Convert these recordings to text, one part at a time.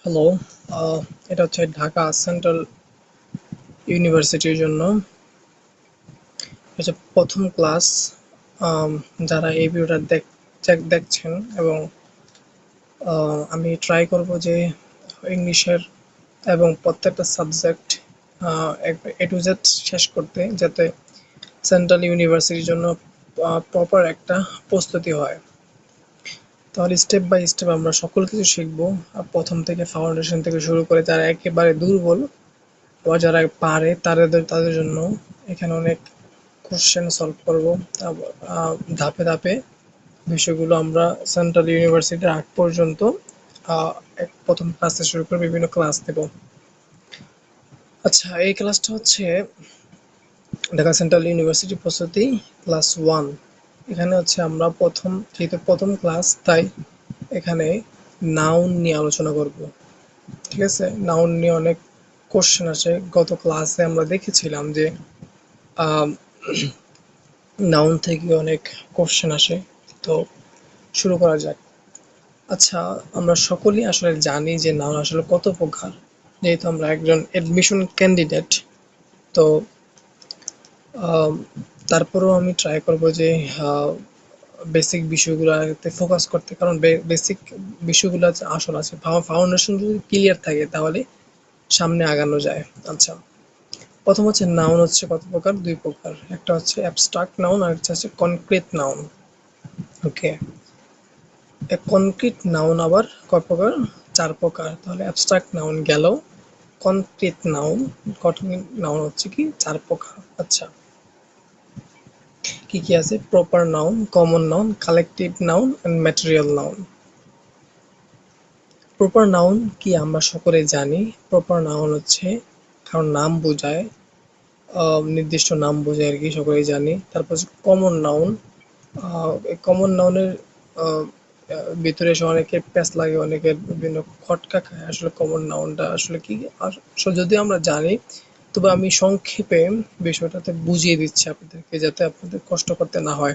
Hello. এটা হচ্ছে Dhaka central ইউনিভার্সিটির জন্য হচ্ছে প্রথম ক্লাস। আম, যারা এই ভিডিওটা দেখছেন এবং আমি ট্রাই করব যে ইংলিশের এবং প্রত্যেকটা সাবজেক্ট এ টু জেড শেষ করতে, যাতে সেন্ট্রাল ইউনিভার্সিটির জন্য প্রপার একটা প্রস্তুতি হয়। তাহলে স্টেপ বাই স্টেপ আমরা সকল কিছু শিখবো। প্রথম থেকে ফাউন্ডেশন থেকে শুরু করে যারা একেবারে দুর্বল বা যারা পারে তাদের জন্য এখানে অনেক কোশ্চেন সলভ করব। তারপর ধাপে ধাপে বিষয়গুলো আমরা সেন্ট্রাল ইউনিভার্সিটির আগ পর্যন্ত প্রথম ক্লাস থেকে শুরু করে বিভিন্ন ক্লাস দেব। আচ্ছা, এই ক্লাসটা হচ্ছে ঢাকা সেন্ট্রাল ইউনিভার্সিটি প্রস্তুতি ক্লাস 1। এখানে হচ্ছে আমরা যেহেতু প্রথম ক্লাস, তাই এখানে নাউন নিয়ে আলোচনা করব। ঠিক আছে, নাউন নিয়ে অনেক কোশ্চেন আছে। গত ক্লাসে আমরা দেখেছিলাম যে নাউন থেকে অনেক কোশ্চেন আসে। তো শুরু করা যাক। আচ্ছা, আমরা সকলেই আসলে জানি যে নাউন আসলে কত প্রকার। যেহেতু আমরা একজন এডমিশন ক্যান্ডিডেট, তো তারপরেও আমি ট্রাই করব যে বেসিক বিষয়গুলোতে ফোকাস করতে, কারণ বেসিক বিষয়গুলো আসল আছে। ফাউন্ডেশন যদি ক্লিয়ার থাকে তাহলে সামনে আগানো যায়। আচ্ছা, প্রথম হচ্ছে নাউন হচ্ছে কত প্রকার? দুই প্রকার। একটা হচ্ছে অ্যাবস্ট্রাক্ট নাউন আর একটা হচ্ছে concrete noun. Okay, concrete noun আবার কয় প্রকার? চার প্রকার। তাহলে অ্যাবস্ট্রাক্ট নাউন গেল, কনক্রিট নাউন কনক্রিট নাউন হচ্ছে কি চার প্রকার। আচ্ছা, কি কি আছে? Proper noun, common noun, collective noun and material noun. Proper noun কি আমরা সকলে জানি। প্রপার নাউন হচ্ছে কারণ নাম বোঝায়, নির্দিষ্ট নাম বোঝায় আর কি, সকলেই জানি। তারপর হচ্ছে কমন নাউন। কমন নাউনের ভিতরে এসে অনেকের প্যাচ লাগে, অনেকের বিভিন্ন খটকা খায়। আসলে কমন নাউনটা আসলে কি, আসলে যদিও আমরা জানি, তবে আমি সংক্ষেপে বিষয়টাতে বুঝিয়ে দিচ্ছি আপনাদেরকে, যাতে আপনাদের কষ্ট করতে না হয়।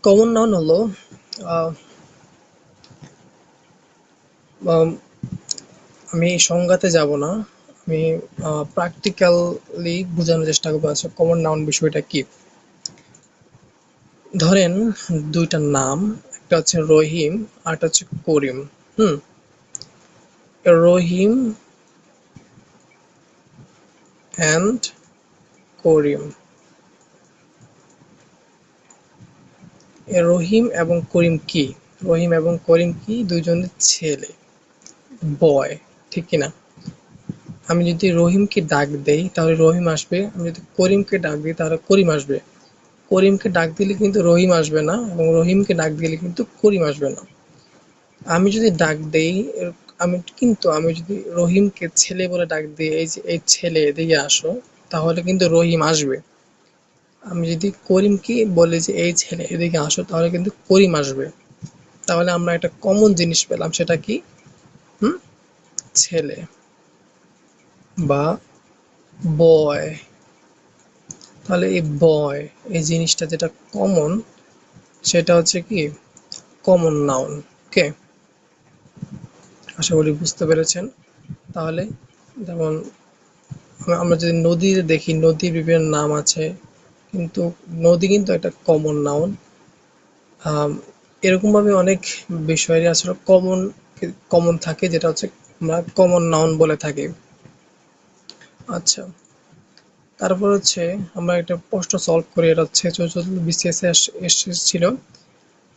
কমন নাউন হলো আহ, আম, আমি সংজ্ঞাতে যাব না, আমি প্র্যাকটিক্যালি বোঝানোর চেষ্টা করবো। আচ্ছা, কমন নাউন বিষয়টা কি। ধরেন দুইটা নাম, একটা হচ্ছে রহিম আর একটা হচ্ছে করিম। হুম, রহিম অ্যান্ড করিম। রহিম এবং করিম কি? রহিম এবং করিম কি? দুইজনের ছেলে, বয়, ঠিক কিনা? আমি যদি রহিমকে ডাক দেই তাহলে রহিম আসবে, আমি যদি করিমকে ডাক দিই তাহলে করিম আসবে। করিমকে ডাক দিলে কিন্তু রহিম আসবে না, এবং রহিমকে ডাক দিলে কিন্তু করিম আসবে না। আমি যদি ডাক দেই, আমি যদি রহিমকে ছেলে বলে ডাক দিই, এই যে এই ছেলে এদিকে আসো, তাহলে কিন্তু রহিম আসবে। আমি যদি করিমকে বলি যে এই ছেলে এদিকে আসো, তাহলে কিন্তু করিম আসবে। তাহলে আমরা একটা কমন জিনিস পেলাম, সেটা কি? হুম, ছেলে বা বয়। তাহলে এই বয়, এই জিনিসটা যেটা কমন, সেটা হচ্ছে কি কমন নাউন। ওকে, আশা করি বুঝতে পেরেছেন। তাহলে যেমন আমরা যদি নদী দেখি, নদীর বিভিন্ন নাম আছে, কিন্তু নদী কিন্তু একটা কমন নাউন। এরকম ভাবে অনেক বিষয়ের আসলে কমন কমন থাকে, যেটা হচ্ছে আমরা কমন নাউন বলে থাকি। আচ্ছা, তারপর হচ্ছে আমরা একটা প্রশ্ন সলভ করি। এটা হচ্ছে চতুর্থ বিসিএস এসেছিল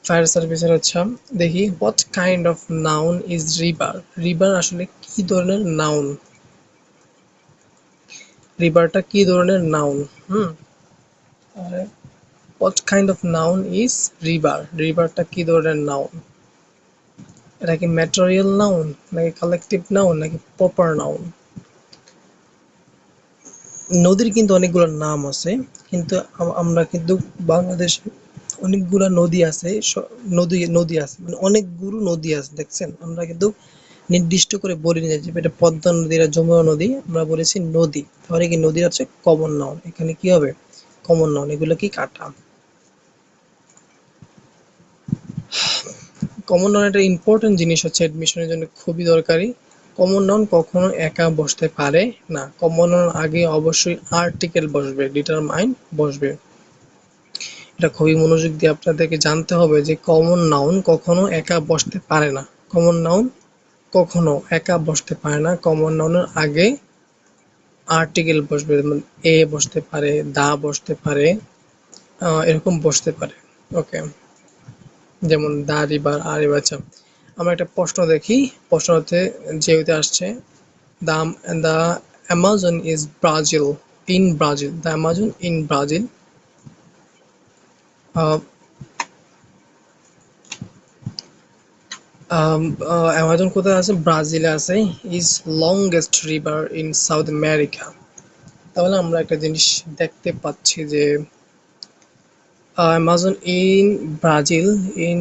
ফায়ার সার্ভিসের। হচ্ছে দেখি, what kind of noun is river. River আসলে কি ধরনের নাউন? রিভারটা কি ধরনের noun? Hmm, what kind of noun is river. রিভারটা কি ধরনের নাউন? এটা কি ম্যাটেরিয়াল নাউন, নাকি কালেকটিভ নাউন, নাকি প্রপার নাউন? নদীর কিন্তু অনেকগুলো নাম আছে, কিন্তু আমরা কিন্তু বাংলাদেশে অনেকগুলা নদী আছে, নদী নদী আছে, মানে অনেকগুলো নদী আছে, দেখছেন? আমরা কিন্তু নির্দিষ্ট করে বলিনি যে এটা পদ্মা নদী আর যমুনা নদী, আমরা বলেছি নদী। তাহলে কি নদী হচ্ছে কমন নাউন। এখানে কি হবে? Common noun. এগুলো কি কাটা। কমন নাউন একটা ইম্পর্টেন্ট জিনিস, হচ্ছে অ্যাডমিশনের জন্য খুবই দরকারি। কমন নাউন কখনো একা বসতে পারে না, কমন নাউন আগে অবশ্যই আর্টিকেল বসবে, ডিটারমাইন বসবে। এটা খুবই মনোযোগ দিয়ে আপনাদেরকে জানতে হবে যে কমন নাউন কখনো একা বসতে পারে না। কমন নাউন কখনো একা বসতে পারে না, কমন নাউনের আগে আর্টিকেল বসবে, এ বসতে পারে, দা বসতে পারে, এরকম বসতে পারে। ওকে, যেমন দা রিভার, আর রিভার। আচ্ছা, আমরা একটা প্রশ্ন দেখি। প্রশ্নতে যেহেতু আসছে the the Amazon is Brazil, in Brazil, the Amazon in Brazil. Amazon কোথায় আছে? ব্রাজিলে আছে। Is longest river in South America. তাহলে আমরা একটা জিনিস দেখতে পাচ্ছি যে অ্যামাজন ইন ব্রাজিল, ইন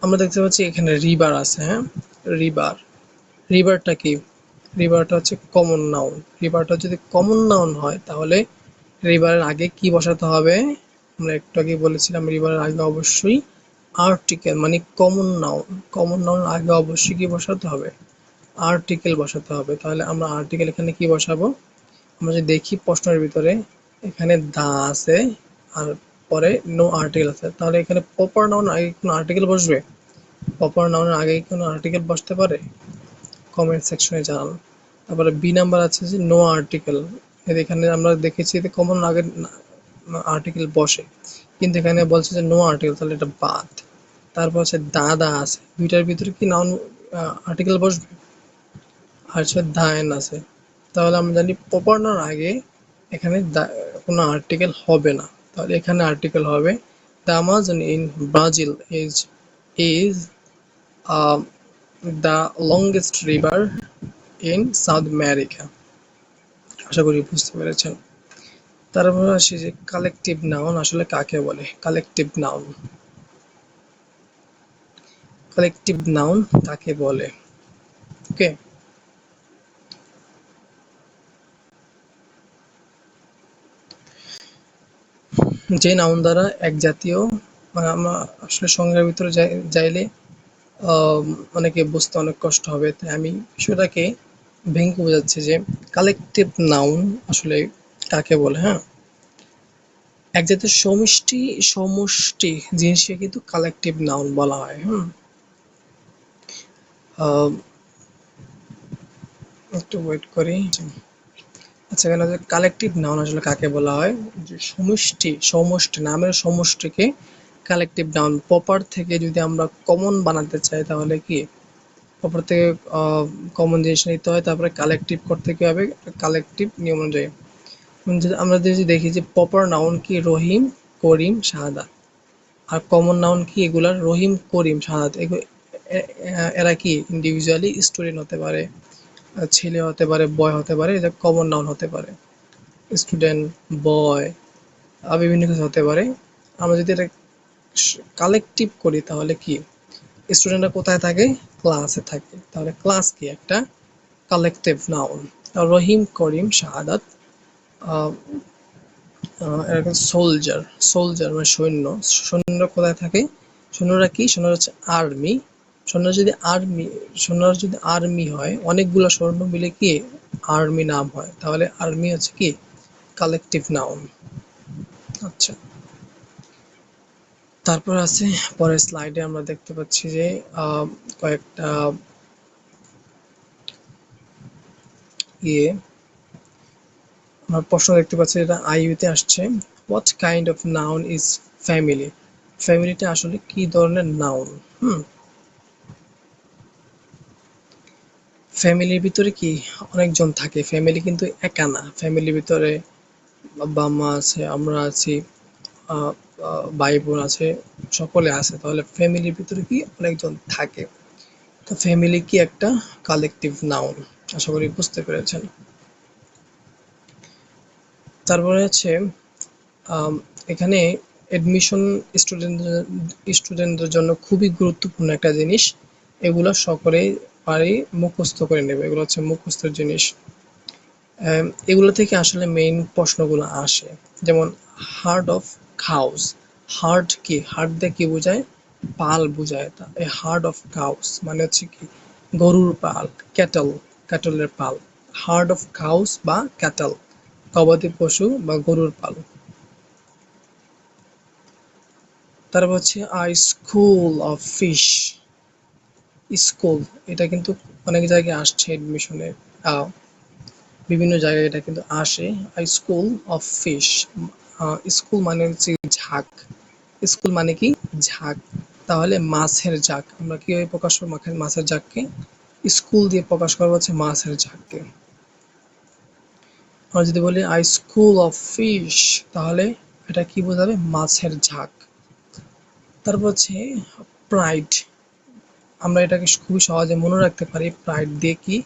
আমরা দেখতে পাচ্ছি এখানে রিভার আছে। হ্যাঁ, রিভার, রিভারটা কি? রিভারটা হচ্ছে কমন নাউন। রিভারটা যদি কমন নাউন হয় তাহলে রিভারের আগে কি বসাতে হবে? আমরা একটু আগে বলেছিলাম রিভারের আগে অবশ্যই আর্টিকেল, মানে কমন নাউন। কমন নাউন আগে অবশ্যই কি বসাতে হবে? আর্টিকেল বসাতে হবে। তাহলে আমরা আর্টিকেল এখানে কি বসাবো? আমরা যদি দেখি প্রশ্নের ভিতরে, এখানে দা আছে আর পরে নো আর্টিকেল আছে, তাহলে এখানে প্রপার নাউন আগে কোনো আর্টিকেল বসবে? প্রপার নাউনের আগে কোনো আর্টিকেল বসতে পারে? কমেন্ট সেকশনে জানান। তারপরে বি নাম্বার আছে যে নো আর্টিকেল। এখানে আমরা দেখেছি যে কমন আগে আর্টিকেল বসে, কিন্তু এখানে বলছে যে নো আর্টিকেল, তাহলে এটা বাদ। তারপর হচ্ছে দাদা আছে, দুইটার ভিতরে কি নাউন আর্টিকেল বসবে? আর হচ্ছে দায়ন আছে। তাহলে আমরা জানি প্রপার নাউন আগে এখানে কোনো আর্টিকেল হবে না, তাহলে এখানে আর্টিকেল হবে। The Amazon in Brazil is is the longest river in South America. আশা করি বুঝতে পেরেছেন। তারপর আসি যে কালেকটিভ নাউন আসলে কাকে বলে। কালেকটিভ নাউন, কালেকটিভ নাউন কাকে বলে? ওকে, যে নাউন দ্বারা এক জাতীয়, মানে আমরা আসলে সংজ্ঞার ভিতরে যাইলে আহ, অনেকে বুঝতে অনেক কষ্ট হবে, তাই আমি বিষয়টাকে ভেঙে বোঝাচ্ছি যে কালেকটিভ নাউন আসলে কাকে বলে। হ্যাঁ, এক জাতীয় সমষ্টি, সমষ্টি জিনিসকে কিন্তু কালেকটিভ নাউন বলা হয়। আহ, একটু ওয়েট করি। আচ্ছা, এখানে কালেকটিভ নাউন আসলে কাকে বলা হয়? যে সমষ্টি, সমষ্টি নামের সমষ্টিকে কালেকটিভ নাউন। প্রপার থেকে যদি আমরা কমন বানাতে চাই তাহলে কি প্রপার থেকে কমন জিনিস নিতে হয়, তারপরে কালেকটিভ করতে কি হবে? কালেকটিভ নিয়ম অনুযায়ী। আমরা যদি দেখি যে প্রপার নাউন কি রহিম, করিম, শাহাদাত। আর কমন নাউন কি এগুলার? রহিম, করিম, শাহাদাত। এরা কি ইন্ডিভিজুয়ালি স্টুডেন্ট হতে পারে, ছেলে হতে পারে, বয় হতে পারে, এটা কমন নাউন হতে পারে। স্টুডেন্ট, বয়, বিভিন্ন কিছু হতে পারে। আমরা যদি এটা কালেকটিভ করি তাহলে কি? স্টুডেন্টরা কোথায় থাকে? ক্লাসে থাকে। তাহলে ক্লাস কি? একটা কালেকটিভ নাউন। রহিম, করিম, শাহাদাত। আহ, এরকম সোলজার, সোলজার মানে সৈন্য। সৈন্যরা কোথায় থাকে? সৈন্যরা কি? সৈন্যরা হচ্ছে আর্মি। সৈন্যরা যদি আর্মি, সৈন্যরা যদি আর্মি হয়, অনেকগুলো সৈন্য মিলে কি আর্মি নাম হয়, তাহলে আর্মি হচ্ছে কি কালেকটিভ নাউন। আচ্ছা, তারপর আছে পরের স্লাইডে আমরা দেখতে পাচ্ছি যে কয়েকটা ইয়ে আমরা প্রশ্ন দেখতে পাচ্ছি, এটা আইইউতে আসছে। What kind of noun is family? ফ্যামিলিটা আসলে কি ধরনের নাউন? ফ্যামিলির ভিতরে কি অনেকজন থাকে, ফ্যামিলি কিন্তু একা না। ফ্যামিলির ভিতরে বাবা মা আছে, আমরা আছি, ভাই বোন আছে, সকলে আছে। তাহলে ফ্যামিলির ভিতরে কি অনেকজন থাকে। তো ফ্যামিলি কি একটা কালেকটিভ নাউন। আশা করি বুঝতে পেরেছেন। তারপরে হচ্ছে এখানে এডমিশন স্টুডেন্টদের জন্য খুবই গুরুত্বপূর্ণ একটা জিনিস। এগুলো সকলেই পারি মুখস্থ করে নেবে, এগুলো হচ্ছে মুখস্থের জিনিস। এগুলো থেকে আসলে মেইন প্রশ্নগুলো আসে। যেমন হার্ট অফ খাউস। হার্ট কি? হার্ট দিয়ে কি বোঝায়? পাল বোঝায় এটা। এ হার্ড অফ কাউস মানে হচ্ছে কি গরুর পাল, ক্যাটল, ক্যাটলের পাল। হার্ড অফ কাউস বা ক্যাটল, গবাদি পশু বা গরুর পাল। তারপর হচ্ছে স্কুল অফ ফিশ। স্কুল, এটা কিন্তু অনেক জায়গায় আসছে এডমিশনে, বিভিন্ন জায়গায় এটা কিন্তু আসে। স্কুল অফ ফিশ, স্কুল মানে হচ্ছে ঝাঁক, স্কুল মানে কি ঝাঁক। তাহলে মাছের ঝাঁক আমরা কিভাবে প্রকাশ করবো? মাছের ঝাঁককে স্কুল দিয়ে প্রকাশ করবো হচ্ছে মাছের ঝাঁককে। আমরা যদি বলি স্কুল অফ ফিশ, তাহলে এটা কি বোঝাবে? মাছের ঝাঁক। তারপর হচ্ছে প্রাইড, আমরা এটাকে খুবই সহজে মনে রাখতে পারি। প্রাইড দিয়ে কি?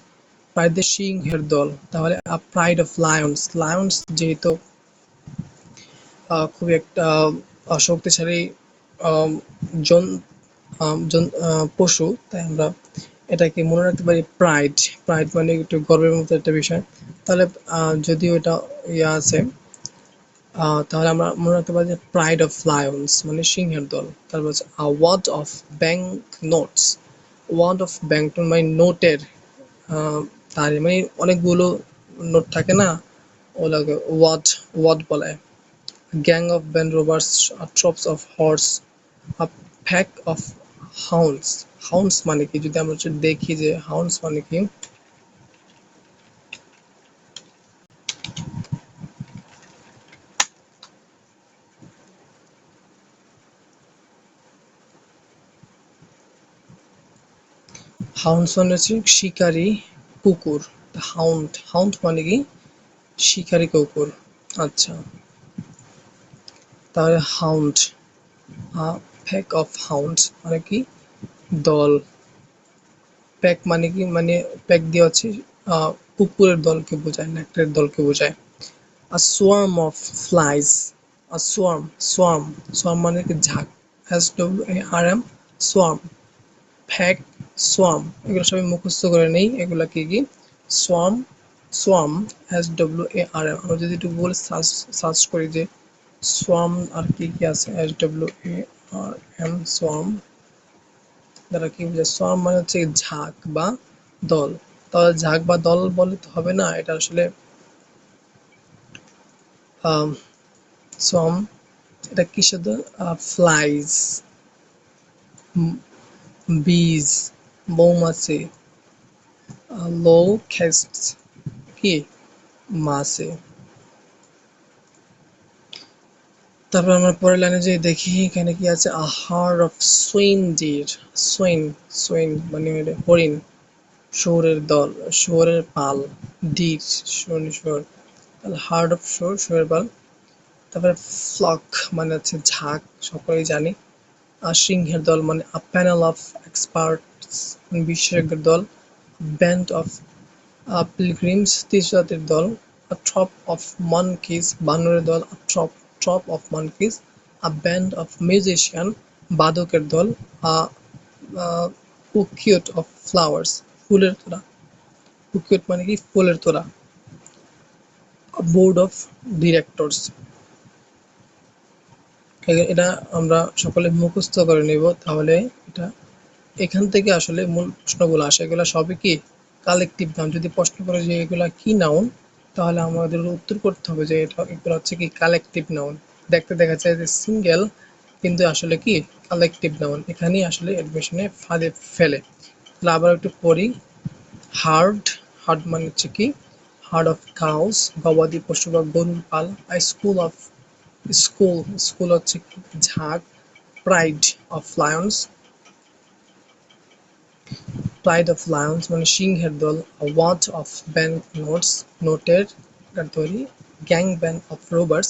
প্রাইড দিয়ে সিংহের দল। তাহলে প্রাইড অফ লায়ন্স, লায়ন্স যেহেতু খুবই একটা শক্তিশালী আম, জন পশু, তাই আমরা এটাকে মনে রাখতে পারি প্রাইড। প্রাইড মানে একটু গর্বের মতো একটা বিষয়। তাহলে যদিও এটা ইয়ে আছে, তাহলে আমরা মনে রাখতে পারি যে প্রাইড অফ লায়ন্স মানে সিংহের দল। তারপর হচ্ছে wad of bank notes, wad of bank note মানে নোটের, তার মানে অনেকগুলো নোট থাকে না, ওগুলোকে ওয়ার্ড ওয়ার্ড বলে। Gang of band robbers, troops of horse, a pack of hounds. Hounds মানে কি? যদি আমরা দেখি যে হাউন্ডস মানে কি, হাউন্ডস মানে হচ্ছে শিকারী কুকুর। হাউন্ড, হাউন্ড মানে কি শিকারী কুকুর। আচ্ছা, তাহলে হাউন্ড, প্যাক অফ হাউন্ডস মানে কি দল। প্যাক মানে কি? মানে প্যাক দিয়ে হচ্ছে কুকুরের দলকে বোঝায়, নেকড়ের দলকে বোঝায়। A swarm of flies, a swarm, swarm, swarm মানে কি ঝাঁক, SWARM, swarm, pack, swarm, এগুলো সবাই মুখস্থ করে নেই। এগুলা কি কি? swarm, swarm, SWARM। আমরা যদি একটু গুগল সার্চ করি যে swarm আর কি কি আছে, SWARM, swarm দ্বারা কি বোঝায়? swarm মানে হচ্ছে ঝাঁক বা দল। তাহলে ঝাঁক বা দল বলে তো হবে না, এটা আসলে swarm, এটা কিসের দল? ফ্লাইজ, বিজ, মৌমাছি, লোকেস্ট কি মাছে। তারপর আমরা পরের লাইনে যে দেখি এখানে কি আছে, আ হার্ড অফ সুইন ডির। সুইন, সুইন মানে হরিণ, শুয়োরের দল, শুয়োরের পাল, ডির শুয়োর, তাহলে হার্ড অফ শুয়োর, শুয়োরের পাল। তারপরে ফ্লক মানে হচ্ছে ঝাঁক, সকলেই জানি। আর সিংহের দল মানে আ প্যানেল অফ এক্সপার্টস বিশেষজ্ঞের দল। ব্যান্ড অফ পিলগ্রিমস তীর্থযাত্রীর দল। আ ট্রপ অফ মনকিস বানরের দল। A troop, troop of monkeys. A band of musician বাদকের দল। আ বুকিয়েট অফ ফ্লাওয়ার্স ফুলের তোড়া, বুকিয়েট মানে কি ফুলের তোড়া। আ বোর্ড অফ ডিরেক্টরস। এটা আমরা সকলে মুখস্থ করে নিব, তাহলে এটা এখান থেকে আসলে মূল প্রশ্নগুলো আসে। এগুলো সবই কি কালেকটিভ নাউন। যদি প্রশ্ন করে যে এগুলা কি নাউন, তাহলে আমাদের উত্তর করতে হবে যে এটা এগুলো হচ্ছে কি কালেকটিভ নাউন। দেখতে দেখা যায় যে সিঙ্গেল, কিন্তু আসলে কি কালেকটিভ নাউন। এখানেই আসলে এডমিশনে ফাঁদে ফেলে। তাহলে আবার একটু পড়ি। হার্ড, হার্ড মানে হচ্ছে কি হার্ড অফ কাউস, গবাদি পশু বা গরুর পাল। A school of, school, school হচ্ছে ঝাঁক। Pride of lions, pride of lions মানে সিংহের দল। ওয়াচ অফ ব্যাংক নোটস, নোটের তৈরি। গ্যাং ব্যান্ড অফ রোবার্স,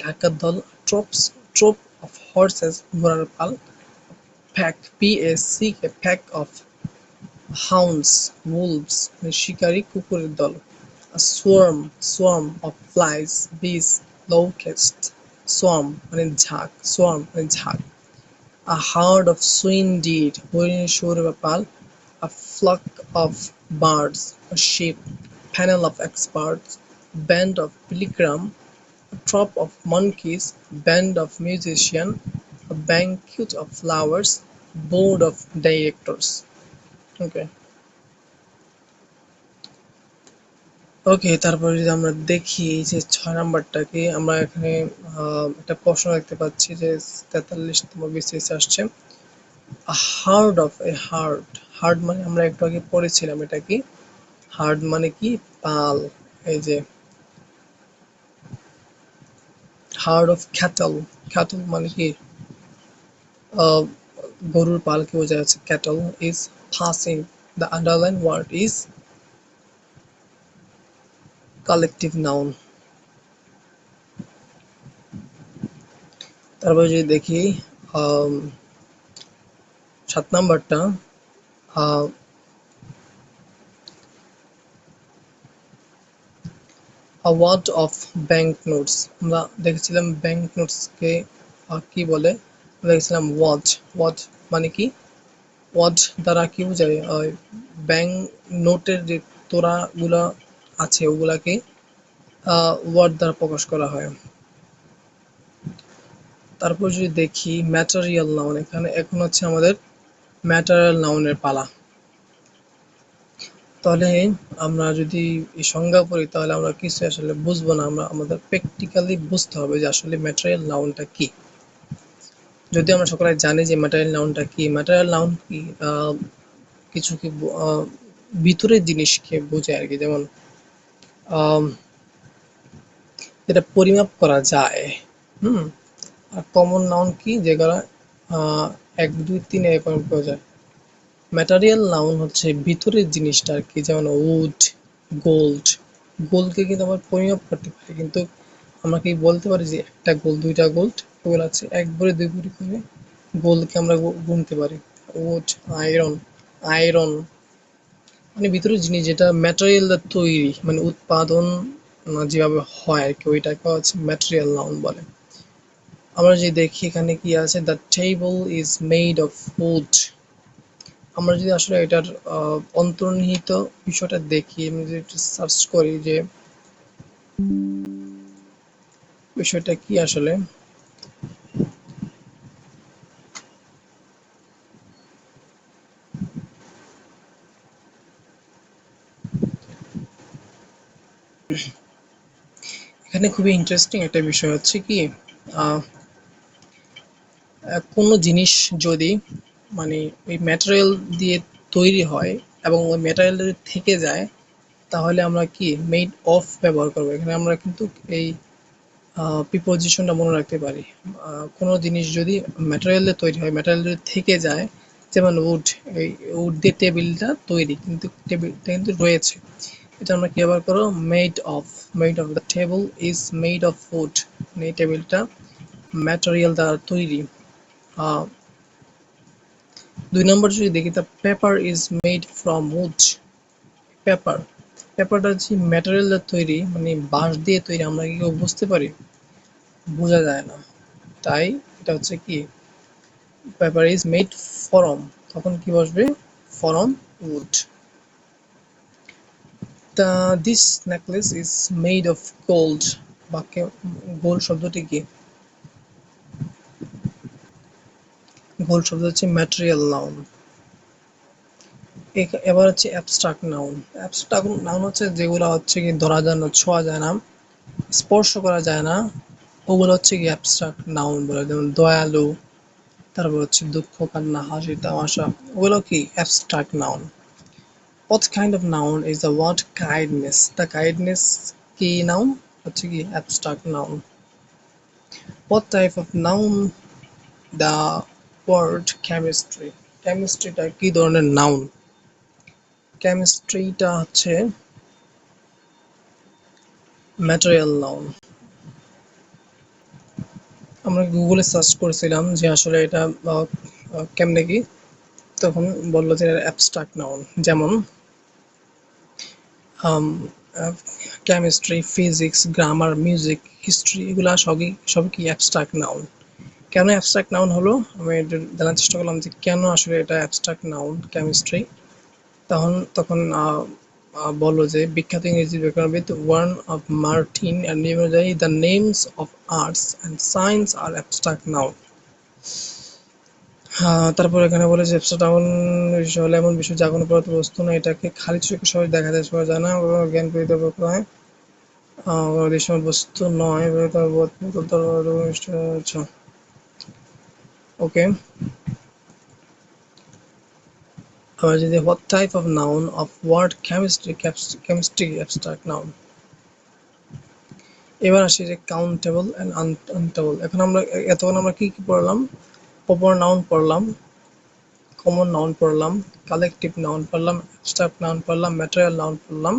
ঢাকার দল। ট্রপস, ট্রোপ অফ হর্সেস ঘোড়ার পাল। Pack, PACK, pack of hounds, wolves মানে শিকারী কুকুরের দল। সোয়ার্ম, সোয়ার্ম অফ ফ্লাইস, বিস, লোকেস্ট। সোয়ার্ম মানে ঝাঁক, সোয়ার্ম মানে ঝাঁক। A herd of swine deer হরিণের শুয়োর বা পাল। A flock of birds, a sheep. Panel of experts, band of pilgrim. A troop of monkeys, band of musicians. a banquet of flowers, board of directors. ওকে ওকে তারপরে যদি আমরা দেখি এই যে 6 নাম্বারটাকে আমরা এখানে একটা প্রশ্ন দেখতে পাচ্ছি যে 43তম বিসিএস আসছে a heart of a heart heart মানে আমরা একটু আগে পড়েছিলাম এটা কি হার্ট মানে কি পাল এই যে হার্ট অফ ক্যাটল ক্যাটল মানে কি আহ, গরুর পালকে বোঝা যাচ্ছে cattle is passing the underlined word is collective noun তারপরে যদি দেখি আম, 7 নাম্বারটা a word of bank notes আমরা দেখেছিলাম ব্যাংক নোটসকে কি বলে আমরা দেখেছিলাম ওয়াচ মানে কি ওয়াচ দ্বারা কি বোঝায় ব্যাংক নোটের যে তোড়াগুলা আছে ওগুলাকে ওয়ার্ড দ্বারা প্রকাশ করা হয় তারপর যদি দেখি ম্যাটেরিয়াল নাউন এখানে এখন হচ্ছে আমাদের ম্যাটেরিয়াল নাউনের পালা তাহলে আমরা যদি এই সংজ্ঞা পড়ি তাহলে আমরা কিছু আসলে বুঝবো না আমরা আমাদের প্র্যাকটিক্যালি বুঝতে হবে যে আসলে ম্যাটেরিয়াল নাউনটা কি যদি আমরা সকলে জানি যে ম্যাটেরিয়াল নাউনটা কি ম্যাটেরিয়াল নাউন কি কিছু কি ভিতরের জিনিসকে বোঝায় আর কি যেমন যেটা পরিমাপ করা যায় হুম আর কমন নাউন কি যেগুলো 1 2 3 এরকম পাওয়া যায় ম্যাটেরিয়াল নাউন হচ্ছে ভিতরের জিনিসটা আর কি যেমন উড গোল্ড গোল্ডকে কিন্তু আমরা পরিমাপ করতে পারি কিন্তু আমরা কি বলতে পারি যে একটা গোল্ড 2টা গোল্ড ওগুলো আছে 1 ভরি 2 ভরি করে গোল্ডকে আমরা গুনতে পারি উড আয়রন আয়রন মানে ভিতরের জিনিস যেটা ম্যাটেরিয়াল দ্বারা তৈরি মানে উৎপাদন যেভাবে হয় আর কি ওইটাকে হচ্ছে ম্যাটেরিয়াল নাউন বলে আমরা যদি দেখি এখানে কি আছে the table is made of wood আমরা যদি আসলে এটার অন্তর্নিহিত বিষয়টা দেখি আমি যদি একটু সার্চ করি যে বিষয়টা কি আসলে এখানে খুবই ইন্টারেস্টিং একটা বিষয় হচ্ছে কি কোনো জিনিস যদি মানে ওই ম্যাটেরিয়াল দিয়ে তৈরি হয় এবং ওই ম্যাটেরিয়াল যদি থেকে যায় তাহলে আমরা কি মেড অফ ব্যবহার করবো এখানে আমরা কিন্তু এই প্রিপোজিশনটা মনে রাখতে পারি কোনো জিনিস যদি ম্যাটেরিয়াল দিয়ে তৈরি হয় ম্যাটেরিয়াল যদি থেকে যায় যেমন উড এই উড দিয়ে টেবিলটা তৈরি কিন্তু টেবিলটা কিন্তু রয়েছে এটা আমরা কি ব্যবহার করবো made of the table is made of wood মানে এই টেবিলটা ম্যাটেরিয়াল দ্বারা তৈরি 2 নম্বর যদি দেখি the paper is made from would paper পেপারটা হচ্ছে ম্যাটেরিয়াল দিয়ে তৈরি মানে বাঁশ দিয়ে তৈরি আমরা কি কেউ বুঝতে পারি বোঝা যায় না তাই এটা হচ্ছে কি পেপার ইজ মেড ফ্রম তখন কি বসবে from would this necklace is made of gold বাক্যে গোল্ড শব্দটি কি গোল্ড শব্দ হচ্ছে ম্যাটেরিয়াল নাউন এবার হচ্ছে অ্যাবস্ট্রাক্ট নাউন অ্যাবস্ট্রাক্ট নাউন হচ্ছে যেগুলো হচ্ছে কি ধরা যায় না ছোঁয়া যায় না স্পর্শ করা যায় না ওগুলো হচ্ছে কি অ্যাবস্ট্রাক্ট নাউন বলে যেমন দয়ালু তারপর হচ্ছে দুঃখ কান্না হাসি তামাশা ওগুলো কি abstract noun what kind of noun is the word kindness the kindness কি নাউন হচ্ছে কি abstract noun what type of noun the word chemistry কেমিস্ট্রিটা কি ধরনের নাউন কেমিস্ট্রিটা হচ্ছে ম্যাটেরিয়াল নাউন আমরা গুগলে সার্চ করেছিলাম যে আসলে এটা কেমনে কি তখন বললো যে অ্যাবস্ট্রাক্ট নাউন যেমন chemistry physics grammar music history এগুলা সবই কি অ্যাবস্ট্রাক্ট নাউন কেন অ্যাবস্ট্রাক্ট নাউন হলো আমি জানার চেষ্টা করলাম যে কেন আসলে এটা অ্যাবস্ট্রাক্ট নাউন কেমিস্ট্রি তখন বললো যে বিখ্যাত ইংরেজি ব্যাকরণবিদ ওয়ার্ন অফ মার্টিন এর নিয়ম অনুযায়ী the names of arts and science আর অ্যাবস্ট্রাক্ট নাউন হ্যাঁ, তারপর এখানে বলেছে অ্যাবস্ট্রাক্ট নাউন বিষয় হলো এমন বিষয় যা কোনো পদার্থ বস্তু না, এটাকে খালি চোখে সহজে দেখা যায়, সবাই জানা জ্ঞান প্রকৃত নয়, দৃশ্যমান বস্তু নয়, আচ্ছা ওকে। আবার যদি what type of noun of word chemistry abstract noun. এবার আসি যে কাউন্টেবল অ্যান্ড আনকাউন্টেবল। এখন আমরা এতক্ষণ আমরা কি কি পড়লাম? প্রপার নাউন পড়লাম, কমন নাউন পড়লাম, কালেকটিভ নাউন পড়লাম, অ্যাবস্ট্রাক্ট নাউন পড়লাম, ম্যাটেরিয়াল নাউন পড়লাম।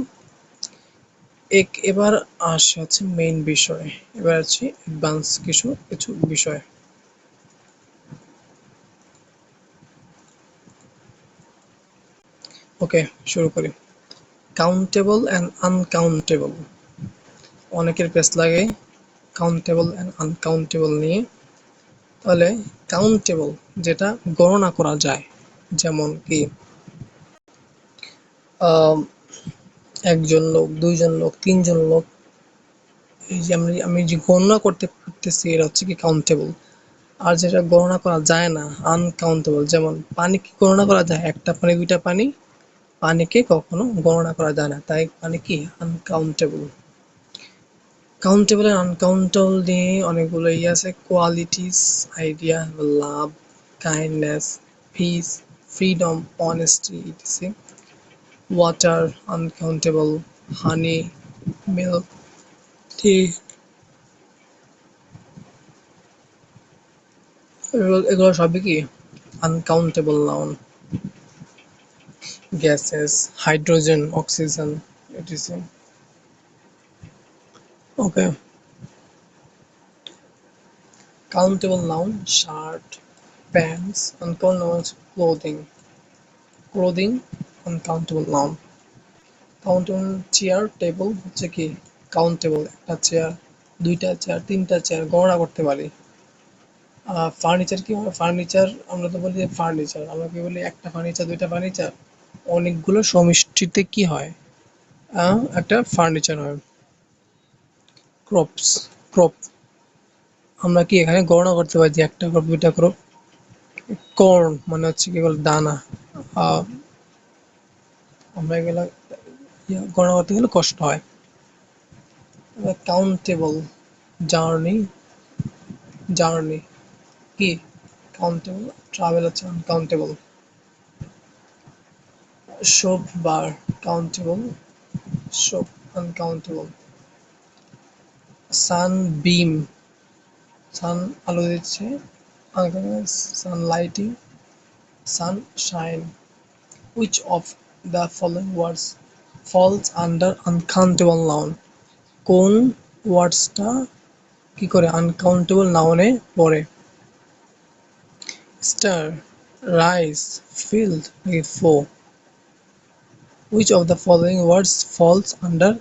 এবার আসে হচ্ছে মেইন বিষয়, এবার আছে অ্যাডভান্স কিছু কিছু বিষয়। ওকে, শুরু করি। কাউন্টেবল অ্যান্ড আনকাউন্টেবল, অনেকের পেস লাগে কাউন্টেবল অ্যান্ড আনকাউন্টেবল নিয়ে। তাহলে কাউন্টেবল যেটা গণনা করা যায়, যেমন কি একজন লোক, দুইজন লোক, তিনজন লোক, এই যে আমি যে গণনা করতে পারতেছি এটা হচ্ছে কি কাউন্টেবল। আর যেটা গণনা করা যায় না আনকাউন্টেবল, যেমন পানি কি গণনা করা যায়? একটা পানি, দুইটা পানি, পানিকে কখনো গণনা করা যায় না, তাই পানি কি আনকাউন্টেবল। কাউন্টেবল এন্ড আনকাউন্টেবল নিয়ে অনেকগুলো আছে, qualities, idea, love, kindness, peace, freedom, honesty, etc. Water uncountable, honey, milk, tea, এগুলো সবই কি uncountable noun. Gases, hydrogen, oxygen, etc. Okay. Countable noun shirt, pants. Uncountable nouns clothing. Clothing uncountable noun. Countable chair, table হচ্ছে কি countable, একটা chair, দুইটা chair, তিনটা chair গণনা করতে পারি। ফার্নিচার কি হয়? ফার্নিচার আমরা তো বলি ফার্নিচার, আমরা কি বলি একটা ফার্নিচার, দুইটা ফার্নিচার, অনেকগুলো সমষ্টিতে কি হয়? একটা ফার্নিচার হয়। ক্রপস, ক্রপ, আমরা কি এখানে গণনা করতে পারি যে একটা ক্রপ, দুইটা ক্রপ। কর্ন মানে হচ্ছে কি বলে দানা। আহ, আমরা এগুলা গণনা করতে গেলে কষ্ট হয়। কাউন্টেবল, জার্নি, জার্নি কি কাউন্টেবল, ট্রাভেল হচ্ছে uncountable. Soap bar countable, soap uncountable. Sunbeam, sun আলো দিচ্ছে, sunlighting, sunshine. Which of the following words falls under uncountable noun? কোন ওয়ার্ডসটা কি করে আনকাউন্টেবল নাউনে পড়ে? স্টার, রাইস, ফিল্ড নাকি flow? Which of the following words falls under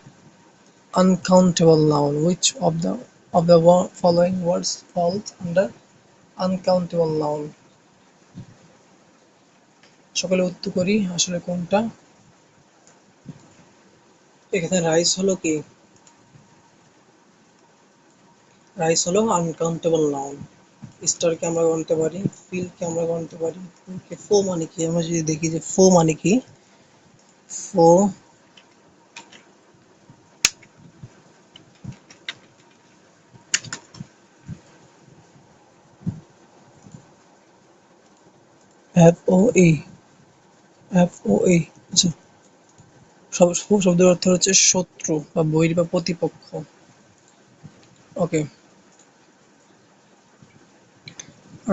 uncountable noun? Which of the following words falls under uncountable noun? সকলে উত্তর করি আসলে কোনটা। এখানে রাইস হলো কি? রাইস হলো আনকাউন্টেবল নাউন। স্টারকে আমরা গণতে পারি, ফিল্ডকে আমরা গণতে পারি। ফো মানে কি? আমরা যদি দেখি যে ফো মানে কি, ফো এফ ও ই, এফ ও ই, আচ্ছা। ফো শব্দের অর্থ হচ্ছে শত্রু বা বৈরী বা প্রতিপক্ষ। ওকে।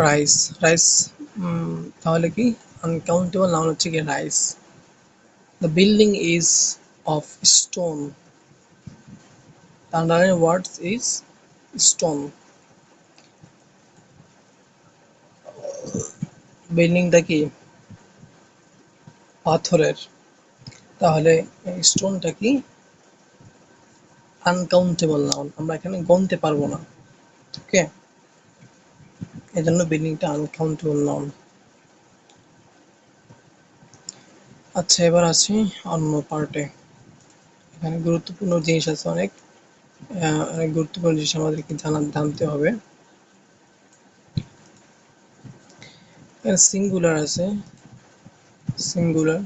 রাইস, রাইস তাহলে কি আনকাউন্টেবল নাউন হচ্ছে কি rice. The building is of stone, underline words is stone. বিল্ডিংটা কি পাথরের, তাহলে স্টোনটা কি আনকাউন্টেবল নাউন, আমরা এখানে গণতে পারবো না। ওকে, এই জন্য বিল্ডিংটা আনকাউন্টেবল নাউন। আচ্ছা, এবার আসি অন্য পার্টে। এখানে গুরুত্বপূর্ণ জিনিস আছে অনেক, অনেক গুরুত্বপূর্ণ জিনিস আমাদেরকে জানতে হবে। সিঙ্গুলার আছে, singular,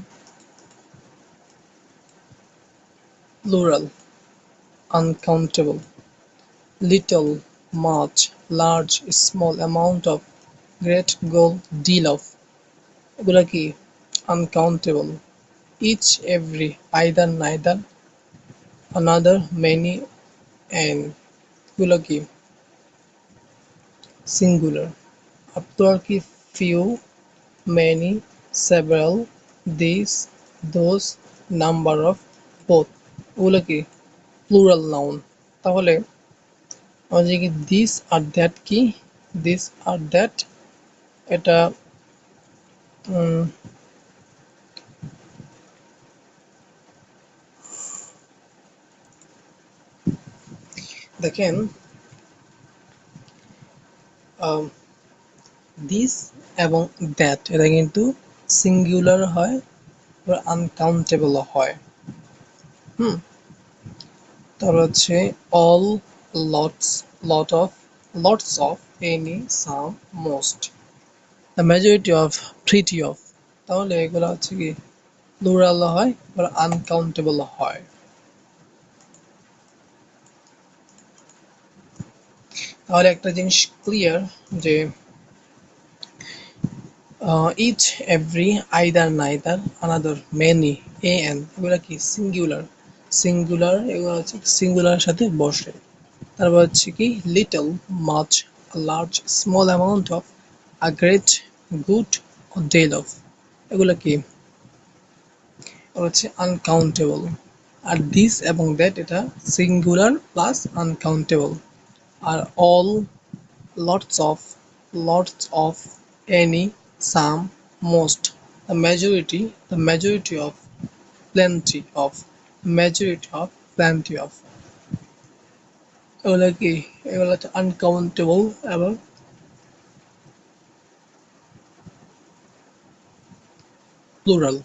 plural, uncountable, little, much, large, small, amount of, great, good, deal of, এগুলা কি uncountable. Each, every, either, neither, another, many, and, এগুলো কি সিঙ্গুলার। আপনার কি few, many, several, these, those, number of, both, এগুলো কি plural noun. তাহলে আমাদের কি দিস আর দ্যাট কি, দিস আর দ্যাট এটা দেখেন দিস এবং দ্যাট এটা কিন্তু সিঙ্গুলার হয়, আনকাউন্টেবল হয়। তারপর হচ্ছে all, lots, lot of, lots of, any, some, most, the majority of, pretty of, তাহলে এগুলো হচ্ছে কি প্লুরাল হয় বা আনকাউন্টেবল হয়। তাহলে একটা জিনিস ক্লিয়ার যে each, every, either, neither, another, many, a an, এগুলো কি সিঙ্গুলার, সিঙ্গুলার এগুলো হচ্ছে সিঙ্গুলার সাথে বসে। তারপর হচ্ছে কি little, much, large, small, amount of, a great, good, deal of, এগুলো কি হচ্ছে আনকাউন্টেবল। আর দিস এবং দ্যাট এটা সিঙ্গুলার প্লাস আনকাউন্টেবল। আর all, lots of, any, some, most, the majority of, plenty of, majority of, plenty of, এগুলো কি এগুলো হচ্ছে আনকাউন্টেবল এবং plural.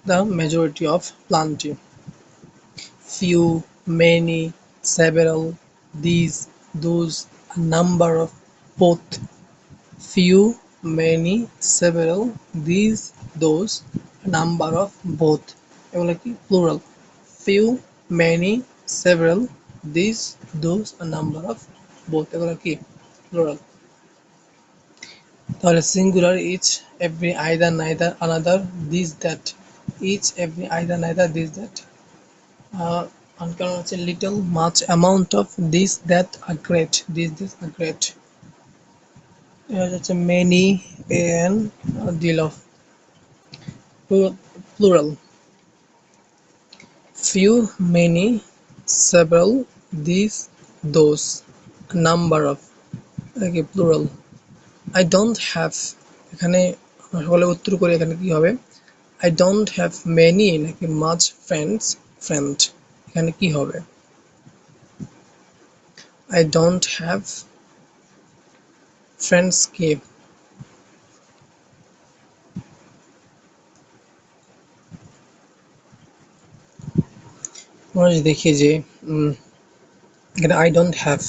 the majority of, plenty, few, many, several, these, those, a number of, both, few, many, several, these, those, a number of, both, এগুলো কি plural. few, many, several, these, those, a number of, both, এগুলো কি plural. তাহলে singular each, every, either, neither, another, this, that, each, every, either, neither, this, that, uncountable হচ্ছে little, much, amount of, this, that, a great, this, this, a great, এটা হচ্ছে many, an, deal of, plural. few, many, several, these, those, number of, এটাকে plural. I don't have, এখানে আমরা সকলে উত্তর করি এখানে কি হবে, I don't have many নাকি much friend, এখানে কি হবে, I don't have friends কি আমরা যদি দেখি যে এখানে I don't have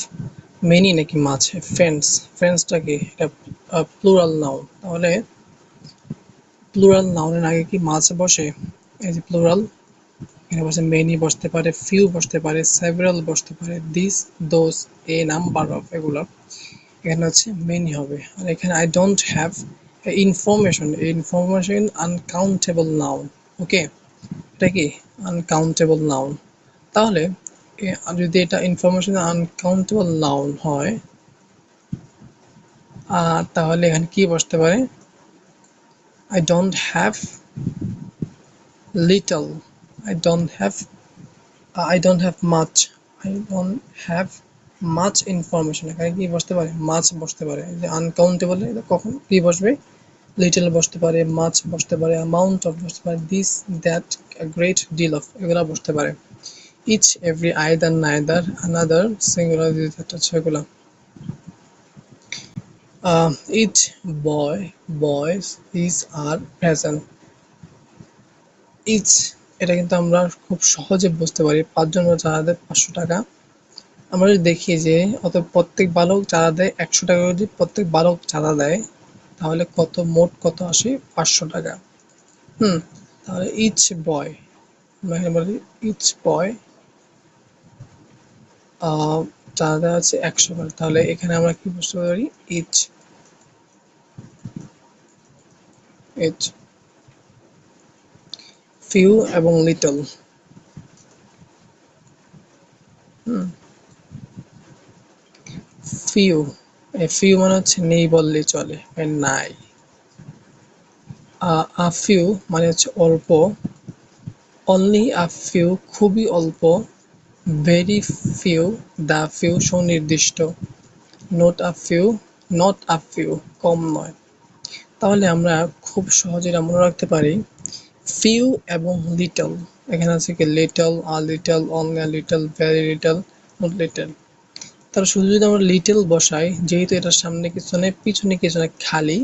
many নাকি much ফ্রেন্ডসটা কি এটা প্লুরাল নাউন, তাহলে প্লুরাল নাউনের আগে কি মাছ বসে, এই যে প্লুরাল, এখানে বসে মেনি বসতে পারে, ফিউ বসতে পারে, সেভারাল বসতে পারে, this, those, a number of, এগুলো এখানে হচ্ছে মেনি হবে। আর এখানে I don't have information uncountable noun, okay, এটা কি আনকাউন্টেবল নাউন। তাহলে যদি এটা ইনফরমেশন আনকাউন্টেবল নাউন হয় তাহলে এখানে কি বসতে পারে, I don't have little, I don't have I don't have much, I don't have much information, এখানে কি বসতে পারে মাছ বসতে পারে। যে আনকাউন্টেবল কখন কি বসবে, লিটল বসতে পারে, মাছ বসতে পারে, অ্যামাউন্ট অফ বসতে পারে, this, that, great deal of, এগুলা বসতে পারে। Each, every, either, neither, another, singular, হচ্ছে এগুলা। Each, boy, boys, is, are, present. Each, এটা কিন্তু আমরা খুব সহজে বুঝতে পারি, 5 জন চাঁদা দেয় 500 টাকা। আমরা যদি দেখি যে প্রত্যেক বালক চাঁদা দেয় 100 টাকা, যদি প্রত্যেক বালক চাঁদা দেয় তাহলে মোট কত আসে? 500 টাকা। তাহলে ইচ বয়, আমরা এখানে বলি ইচ বয় চাঁদা আছে 100 করে, তাহলে এখানে আমরা কি বুঝতে পারি? ইচ ইচ ফিউ এবং লিটল। ফিউ, ফিউ মানে হচ্ছে নেই বললেই চলে, নাই। আ ফিউ মানে হচ্ছে অল্প, অনলি আ ফিউ খুবই অল্প, ভেরি ফিউ, দ্য ফিউ সুনির্দিষ্ট, নট আ ফিউ কম নয়। তাহলে আমরা খুব সহজে এটা মনে রাখতে পারি, ফিউ এবং লিটল। এখানে আছে কি little, a little, only a little, very little, not little. তাহলে শুধু যদি আমরা লিটল বসাই, যেহেতু এটার সামনে কিছু নেই পিছনে কিছু নেই খালি,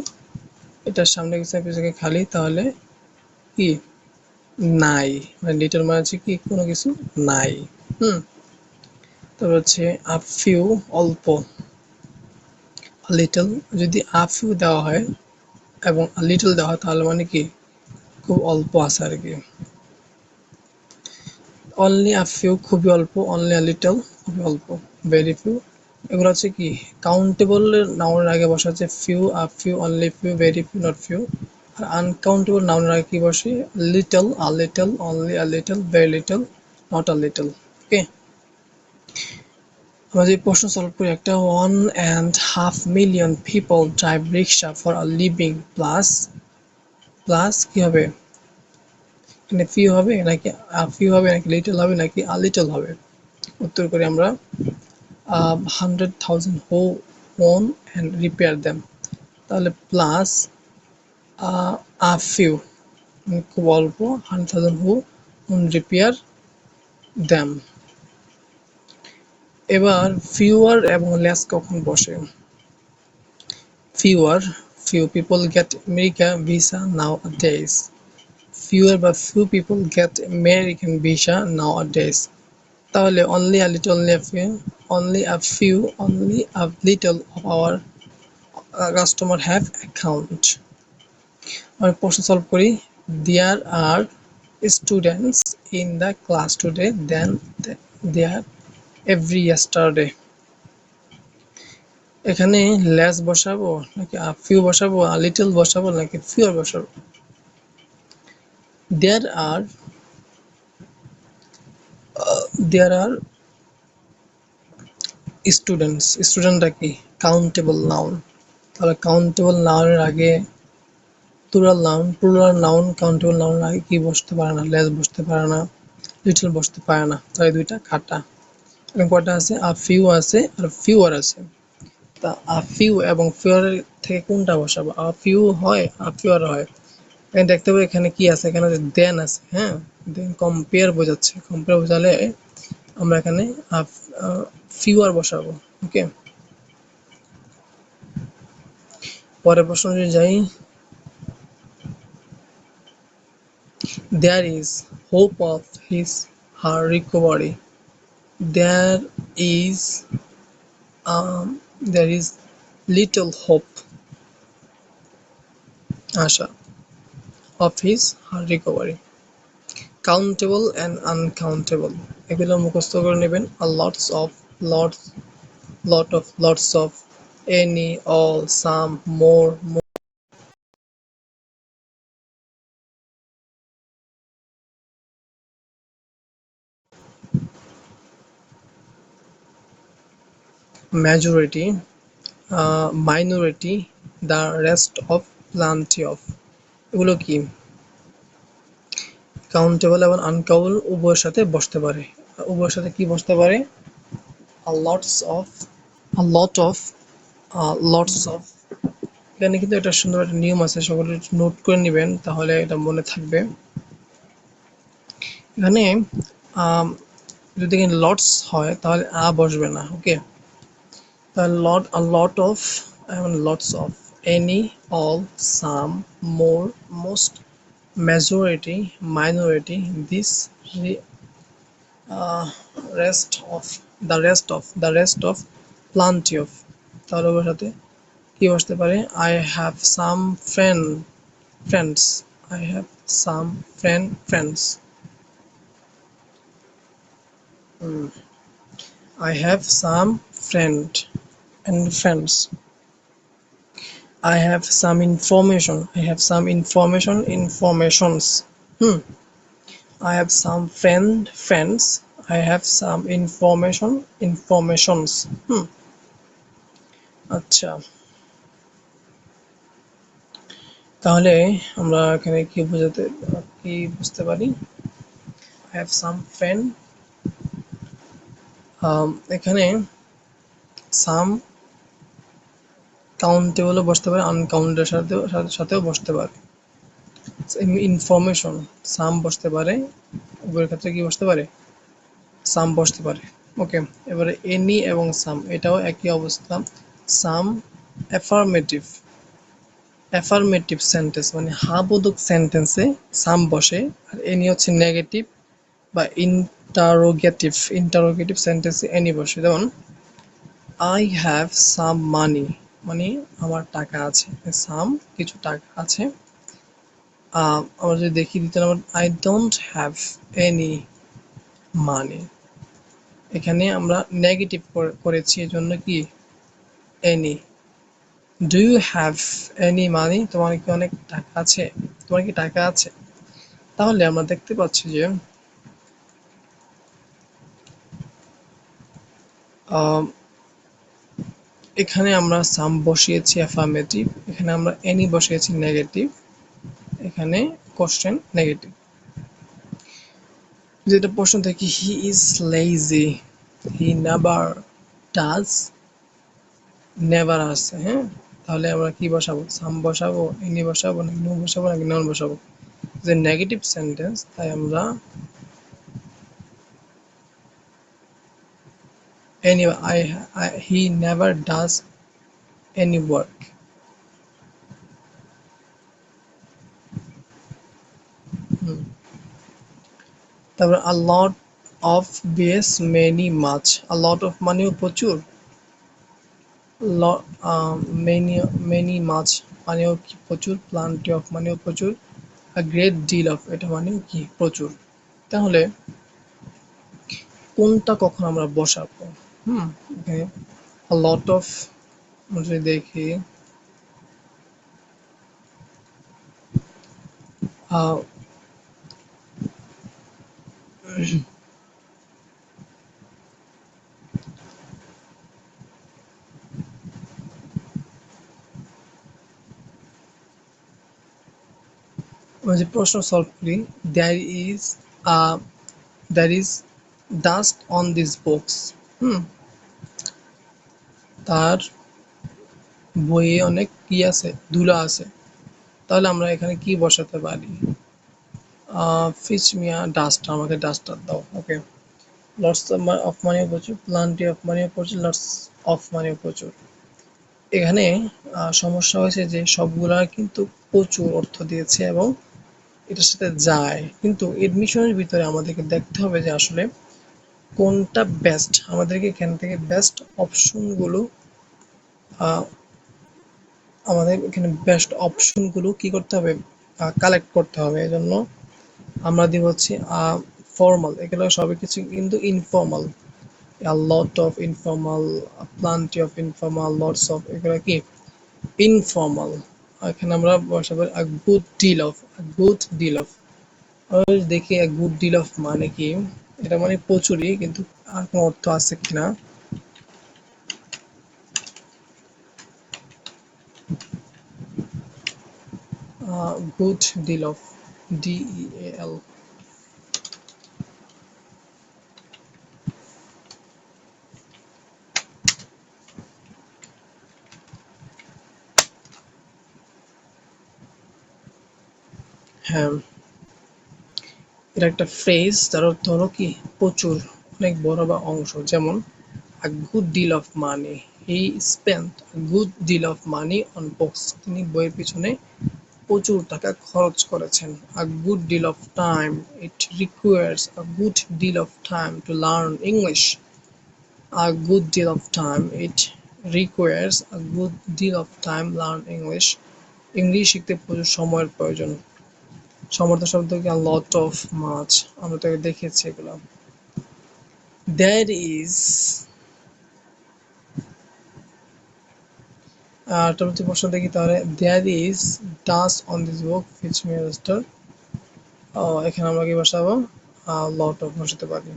এটার সামনে কিছু নেই পিছনে খালি, তাহলে কি নাই, মানে লিটল মানে হচ্ছে কি কোনো কিছু নাই। হুম তারপর হচ্ছে আ ফিউ অল্প, লিটল যদি আ ফিউ দেওয়া হয় এবং লিটল দেওয়া হয় তাহলে মানে কি খুব অল্প আছে আর কি। অনলি আ ফিউ খুবই অল্প, অনলি আ লিটল খুবই অল্প, ভেরি ফিউ এগুলো হচ্ছে কি কাউন্টেবল নাউনের আগে বসে হচ্ছে few, a few, only few, very few, not few. আর আনকাউন্টেবল নাউনের আগে কি বসে? Little, a little, only a little, very little, not a little. Okay, আমরা যদি প্রশ্ন সলভ করি, একটা 1.5 million people drive rickshaw for a living, plus plus কি হবে? এখানে ফিউ হবে নাকি আ ফিউ হবে নাকি লিটল হবে নাকি আ লিটল হবে? উত্তর করি আমরা 100,000 who own and repair them, তাহলে প্লাস আ ফিউ খুব অল্প, 100,000 who own repair them। এবার ফিউয়ার এবং লেস কখন বসে? Fewer, few people get American visa nowadays, fewer বা few people get American visa nowadays, তাহলে only a little, only a few, only a little of our customer have account। আমি প্রশ্ন solve করি, there are students in the class today than there every yesterday, এখানে less বসাবো নাকি a few বসাবো, a little বসাবো নাকি pure বসাবো? there are there are students, স্টুডেন্টটা কি কাউন্টেবল নাউন, তাহলে কাউন্টেবল নাউনের আগে প্লুরাল নাউন কাউন্টেবল নাউনের আগে কি বসতে পারে না? লেস বসতে পারে না, লিটল বসতে পারে না, তাই দুইটা কাটা। এখন কয়টা আছে? আ ফিউ আছে আর ফিউয়ার আছে। তা আ ফিউ এবং ফিউয়ার থেকে কোনটা বসাবো? আ ফিউ হয়, আ ফিউয়ার হয়। এখানে দেখতে পাবো এখানে কি আছে, এখানে দেন আছে, হ্যাঁ দেন কম্পেয়ার বোঝাচ্ছে, কম্পেয়ার বোঝালে আমরা এখানে ফিউয়ার বসাবো। ওকে, পরের প্রশ্ন যদি যাই, there is hope of his her recovery, there is there is little hope Asha of his her recovery। Countable and uncountable এগুলো মুখস্থ করে নেবেন। Are lots of, lots, lot of, lots of, any, all, some, more, majority, minority, the rest of, plenty of, এগুলো কি countable এবং uncountable উভয়ের সাথে বসতে পারে। উভয়ের সাথে কি বসতে পারে? Lots of, lot of, lots of. এখানে কিন্তু একটা সুন্দর একটা নিয়ম আছে, সকলে নোট করে নেবেন তাহলে এটা মনে থাকবে। এখানে যদি এখানে লটস হয় তাহলে আ বসবে না। ওকে, তাহলে লট অফ এবং lots of, any, all, some, more, most, majority, minority, this, rest of, the rest of, the rest of, plenty of, তাহলে ওর সাথে কি বসতে পারে? I have some friends. I have some friends. I have some friends. I have some information. I have some informations. Hmm. I have some friends. I have some informations. আচ্ছা, তাহলে আমরা এখানে কি বুঝতে পারি? I have some friend. এখানে some কাউন্টেবলও বসতে পারে, আনকাউন্টের সাথেও বসতে পারে। ইনফরমেশন সাম বসতে পারে, উভয়ের ক্ষেত্রে কি বসতে পারে? সাম বসতে পারে। ওকে, এবারে এনি এবং সাম এটাও একই অবস্থা। সাম অ্যাফার্মেটিভ সেন্টেন্স মানে হা বোধক সেন্টেন্সে সাম বসে, আর এনি হচ্ছে নেগেটিভ বা ইন্টারোগেটিভ সেন্টেন্সে এনি বসে। যেমন আই হ্যাভ সাম মানি, মানে আমার টাকা আছে, সাম কিছু টাকা আছে। আমরা যদি দেখি দ্বিতীয় নম্বর, I don't have any money, এখানে আমরা নেগেটিভ করেছি, এজন্য কি any. Do you have any money, তোমার কি অনেক টাকা আছে, তোমার কি টাকা আছে? তাহলে আমরা দেখতে পাচ্ছি যে এখানে আমরা সাম বসিয়েছি অ্যাফার্মেটিভ, এখানে আমরা এনি বসিয়েছি নেগেটিভ, এখানে কোশ্চেন নেগেটিভ। যেটা প্রশ্ন থেকে he is lazy, he never does, never আছে, হ্যাঁ, তাহলে আমরা কি বসাবো? সাম বসাবো, এনি বসাবো, নাকি নো বসাবো, নাকি নন বসাবো? যে নেগেটিভ সেন্টেন্স, তাই আমরা any, he never does any work. তারপর আ লট অফ বেস many much, a lot of মানেও প্রচুর, মেনি মেনি মাছ মানেও কি প্রচুর, প্লান্টি অফ মানেও প্রচুর, আ গ্রেট ডিল অফ এটা মানেও কি প্রচুর। তাহলে কোনটা কখন আমরা বসাবো? এখানে a lot of, যদি দেখি আহ, আমরা যে প্রশ্ন সলভ করি, there is uh, there is dust on this box, তার বইয়ে অনেক কি আছে? ধুলা আছে। তাহলে আমরা এখানে কি বসাতে পারি? ফিচ মিয়া ডাস্টার, আমাকে ডাস্টার দাও। ওকে, লটস অফ মানিও প্রচুর, প্লান্টি অফ মানিও প্রচুর, লটস অফ মানিও প্রচুর। এখানে সমস্যা হয়েছে যে সবগুলা কিন্তু প্রচুর অর্থ দিয়েছে এবং এটার সাথে যায়, কিন্তু এডমিশনের ভিতরে আমাদেরকে দেখতে হবে যে আসলে কোনটা বেস্ট। আমাদেরকে এখান থেকে বেস্ট অপশনগুলো আমাদের এখানে বেস্ট অপশনগুলো কি করতে হবে? কালেক্ট করতে হবে। এজন্য আমরা দিব হচ্ছে ফর্মাল, এগুলো সবই কিছু কিন্তু informal. a lot of informal, plenty of informal, lots of, এগুলো কি ইনফর্মাল। এখানে আমরা বসাবো a good deal of, a good deal of। দেখি a good deal of মানে কি, এটা মানে প্রচুরই, কিন্তু আর কোনো অর্থ আছে কিনা। Good deal of, DEAL। হ্যাঁ, এটা একটা ফ্রেজ, যার অর্থ হলো কি প্রচুর, অনেক বড় বা অংশ। যেমন a good deal of money, he spent a good deal of money on books, তিনি বইয়ের পিছনে প্রচুর টাকা খরচ করেছেন। a good deal of time, it requires a good deal of time to learn English, a good deal of time, it requires a good deal of time learn English. English শিখতে প্রচুর সময়ের প্রয়োজন। সমর্থ শব্দ কি a lot of much, আমরা তো দেখেছি এগুলো। There is পরবর্তী প্রশ্ন দেখি তাহলে there is dust on this book which means এখানে আমরা কি বসাবো lot of বসাতে পারি।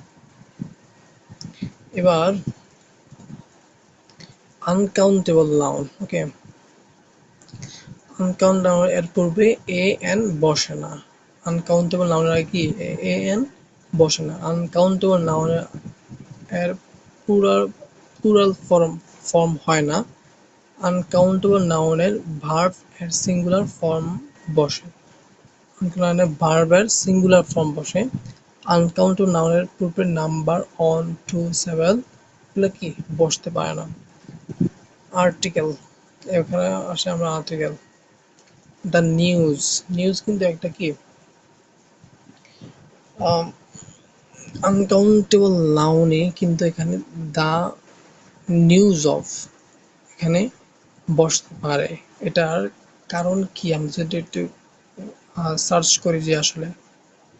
এবার uncountable noun, ওকে আনকাউন্টেবল এর পূর্বে এ এন বসে না। আনকাউন্টেবল নাউনের আগে কি এ এন বসে না। আনকাউন্টেবল নাউনের এর প্লুরাল ফর্ম হয় না। আনকাউন্টেবল নাউনের ভার্ব এর সিঙ্গুলার ফর্ম বসে। আনকাউন্টেবল ভার্বের সিঙ্গুলার ফর্ম বসে। আনকাউন্টেবল নাউনের পূর্বে নাম্বার অন টু সেভেল এগুলো কি বসতে পারে না। আর্টিকেল, এখানে আসে আমরা আর্টিকেল। দ্য নিউজ, নিউজ কিন্তু একটা কি আনকাউন্টেবল নাউনে কিন্তু এখানে দ্য নিউজ অফ এখানে বসতে পারে। এটার কারণ কি আমি যদি একটু সার্চ করি যে আসলে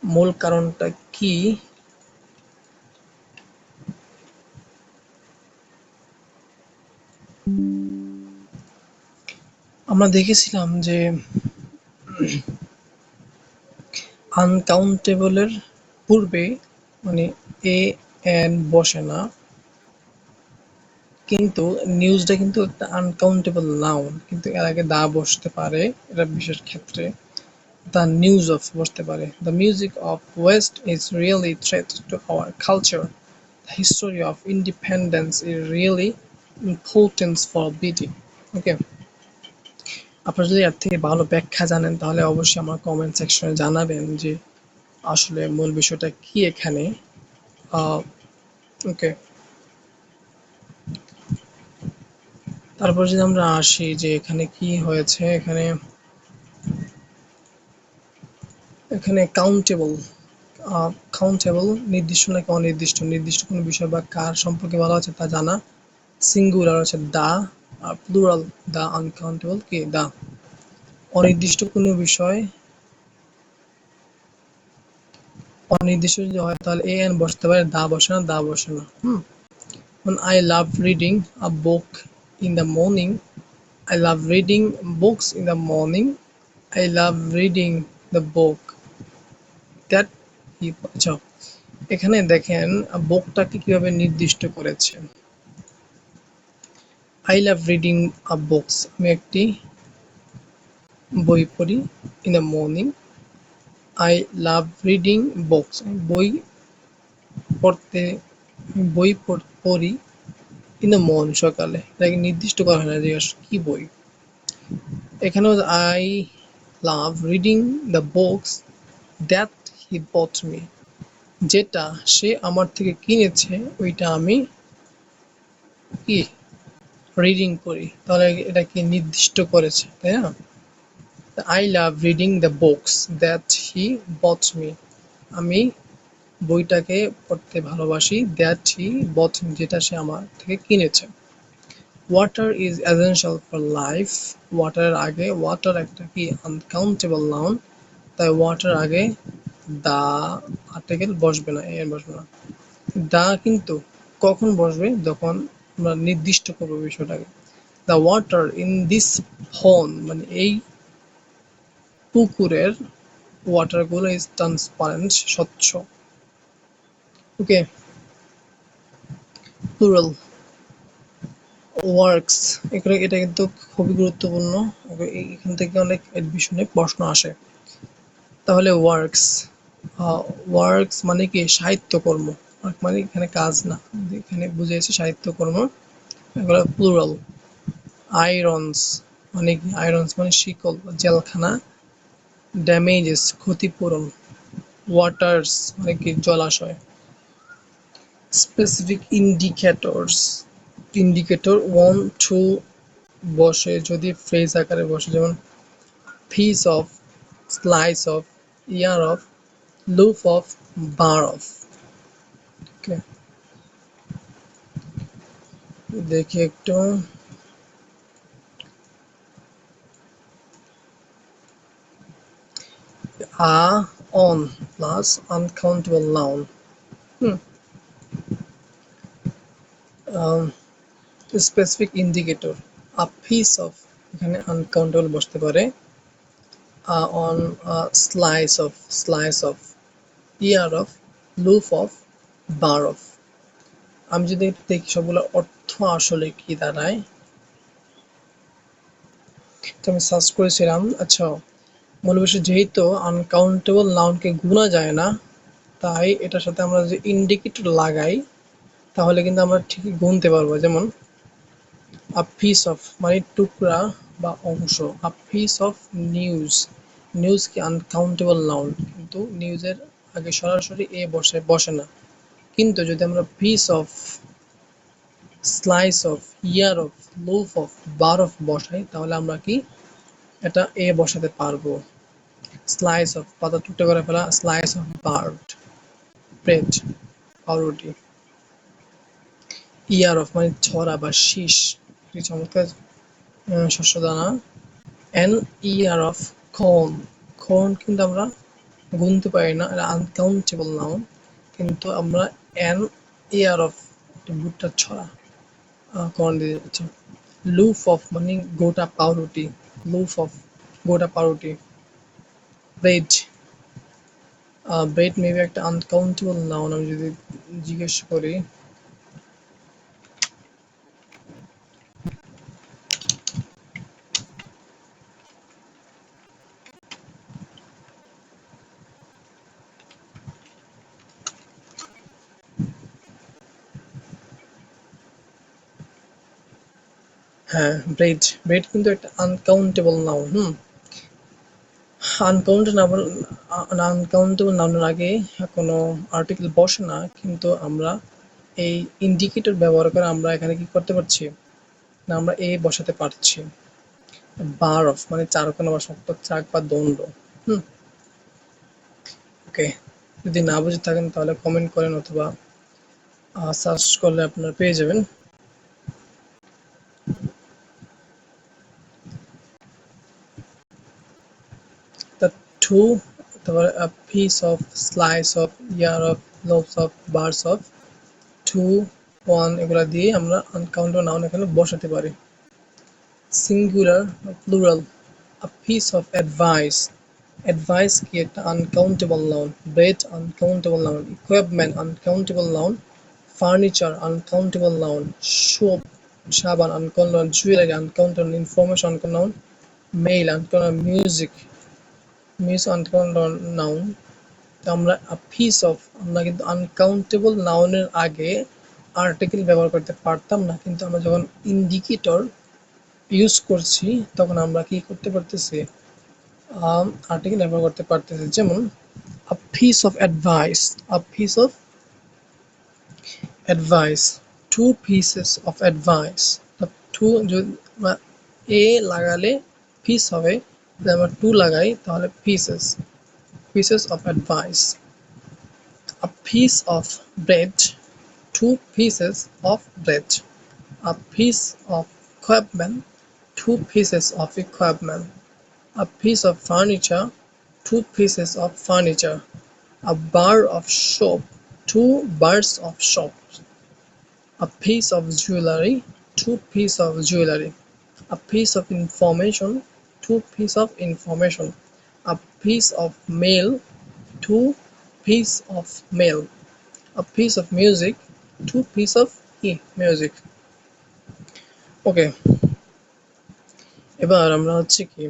মূল কারণটা কি। আমরা দেখেছিলাম যে আনকাউন্টেবলের পূর্বে মানে এ এন বসে না, কিন্তু নিউজটা কিন্তু একটা আনকাউন্টেবল নাউন, কিন্তু এর আগে দা বসতে পারে এটা বিশেষ ক্ষেত্রে। দ্য নিউজ অফ বসতে পারে। The music of west is really threat to our culture. The history of independence is really importance for BD. ওকে, আপনারা যদি এর থেকে ভালো ব্যাখ্যা জানেন তাহলে অবশ্যই আমার কমেন্ট সেকশনে জানাবেন যে আসলে মূল বিষয়টা কি এখানে। ওকে, তারপর যদি আমরা আসি যে এখানে কি হয়েছে, এখানে এখানে কাউন্টেবল, কাউন্টেবল নির্দিষ্ট নাকি অনির্দিষ্ট, নির্দিষ্ট কোনো বিষয় বা কার সম্পর্কে বলা হচ্ছে তা জানা। সিঙ্গুলার হচ্ছে দা, আর প্লুরাল দা আনকাউন্টেবল কি দা। অনির্দিষ্ট কোনো বিষয়, অনির্দিষ্ট যদি হয় তাহলে এ এন বসতে পারে, দা বসে না, দা বসে না। I love reading a book in the morning. I love reading books in the morning. I love reading the book that he, আচ্ছা এখানে দেখেন বুকটাকে কিভাবে নির্দিষ্ট করেছে। I love reading a books, আমি একটি বই পড়ি। in the morning I love reading books, আমি বই পড়তে পড়ি in the morning সকালে। এটাকে নির্দিষ্ট করা হয় না যে কি বই। এখানেও I love reading the books that he bought me, যেটা সে আমার থেকে কিনেছে ওইটা আমি কি রিডিং করি, তাহলে এটা কি নির্দিষ্ট করেছে, তাই না। I love reading the books that he bought me, আমি বইটাকে পড়তে ভালোবাসি that he bought me, যেটা সে আমার থেকে কিনেছে। Water is essential for life, ওয়াটারের আগে, ওয়াটার একটা কি আনকাউন্টেবল নাউন, তাই ওয়াটার আগে দা আর্টিকেল বসবে না, এর বসবে না। দা কিন্তু কখন বসবে, যখন আমরা নির্দিষ্ট করবো বিষয়টাকে। দ্য ওয়াটার ইন দিস পন্ড, মানে এই পুকুরের ওয়াটার গুলো ইজ ট্রান্সপারেন্ট, স্বচ্ছ। ওকে, প্লুরাল ওয়ার্কস, এটা কিন্তু খুবই গুরুত্বপূর্ণ। এখান থেকে অনেক এডমিশনে প্রশ্ন আসে। তাহলে ওয়ার্কস, ওয়ার্কস মানে কি সাহিত্যকর্ম, মানে এখানে কাজ না, এখানে বুঝিয়েছে সাহিত্যকর্ম, এগুলো প্লুরাল। আয়রনস মানে কি, আয়রনস মানে শিকল, জেলখানা। ড্যামেজেস ক্ষতিপূরণ। ওয়াটার্স মানে কি জলাশয়। Specific indicators, indicator one two বসে যদি ফ্রেজ আকারে বসে, যেমন piece of, slice of, ear of, loaf of, bar of. Okay, দেখি একটু on plus uncountable noun. Specific indicator, a piece of, এখানে আনকাউন্টেবল বসতে পারে। On, slice of, ear of, loaf of, bar of. আমি যদি দেখি সবগুলো অর্থ আসলে কি দাঁড়ায়, তো আমি সার্চ করেছিলাম। আচ্ছা, মূলত যেহেতু আনকাউন্টেবল নাউনকে গুণা যায় না, তাই এটার সাথে আমরা যদি ইন্ডিকেটর লাগাই তাহলে কিন্তু আমরা ঠিকই গুনতে পারবো। যেমন আ পিস অফ মানে টুকরা বা অংশ, আ পিস অফ নিউজ, নিউজ কি আনকাউন্টেবল নাউন, কিন্তু নিউজের আগে সরাসরি এ বসে না। কিন্তু যদি আমরা piece of, slice of, ear of, loaf of, bar of বসাই তাহলে আমরা কি এটা এ বসাতে পারবো। স্লাইস অফ পাতা টুকটা করে ফেলা, স্লাইস অফ বার্ড, ব্রেড, পাউরুটি। ইয়ার অফ মানে ছড়া বা শীষ, কি চমৎকার শস্য দানা। An year of corn, corn কিন্তু আমরা গুনতে পারি না, এটা আনকাউন্টেবল নাউন, কিন্তু আমরা অ্যান ইয়ার অফ ভুট্টার ছড়া কর্ন দিয়ে যাচ্ছে। লুফ অফ মানে গোটা পাউরুটি, লুফ অফ গোটা পাউরুটি। ব্রেড, ব্রেড মেবি একটা আনকাউন্টেবল নাউন, আমি যদি জিজ্ঞেস করি। হ্যাঁ, ব্রেড, ব্রেড কিন্তু একটা আনকাউন্টেবল নাউন। আনকাউন্টেবল নাউনের আগে কোনো আর্টিকেল বসে না, কিন্তু আমরা এই ইন্ডিকেটর ব্যবহার করে আমরা এখানে কি করতে পারছি না, আমরা এ বসাতে পারছি। বার অফ মানে চারকোনা বা শক্ত চাক বা দণ্ড। হুম, ওকে। যদি না বুঝে থাকেন তাহলে কমেন্ট করেন, অথবা সার্চ করলে আপনারা পেয়ে যাবেন। The two, তারপরে a piece of, slice of, year of, loaves of, bars of, two, one, এগুলা দিয়ে আমরা আনকাউন্টেবল নাউন এখানে বসাতে পারি। Singular, plural, a piece of advice, advice কি একটা uncountable noun. Bread uncountable noun, equipment uncountable noun, furniture uncountable noun, soap সাবান uncountable, jewellery uncountable, information uncountable noun, mail uncountable, music uncountable noun. আমরা piece of, আমরা কিন্তু uncountable নাউনের আগে article ব্যবহার করতে পারতাম না, কিন্তু আমরা যখন ইন্ডিকেটর ইউজ করছি তখন আমরা কি করতে পারতেছি, আর্টিকেল ব্যবহার করতে পারতেছি। যেমন a piece of advice, a piece of advice, two pieces of advice. Two যদি এ লাগালে পিস হবে, যদি আমরা টু লাগাই তাহলে pieces, pieces of advice. A piece of bread, two pieces of bread. A piece of equipment, two pieces of equipment. A piece of furniture, two pieces of furniture. A bar of soap, two bars of soap. A piece of jewelry, two pieces of jewelry. A piece of information, two pieces of information. A piece of mail, two pieces of mail. A piece of music, two piece of music. ওকে, এবার আমরা হচ্ছে কি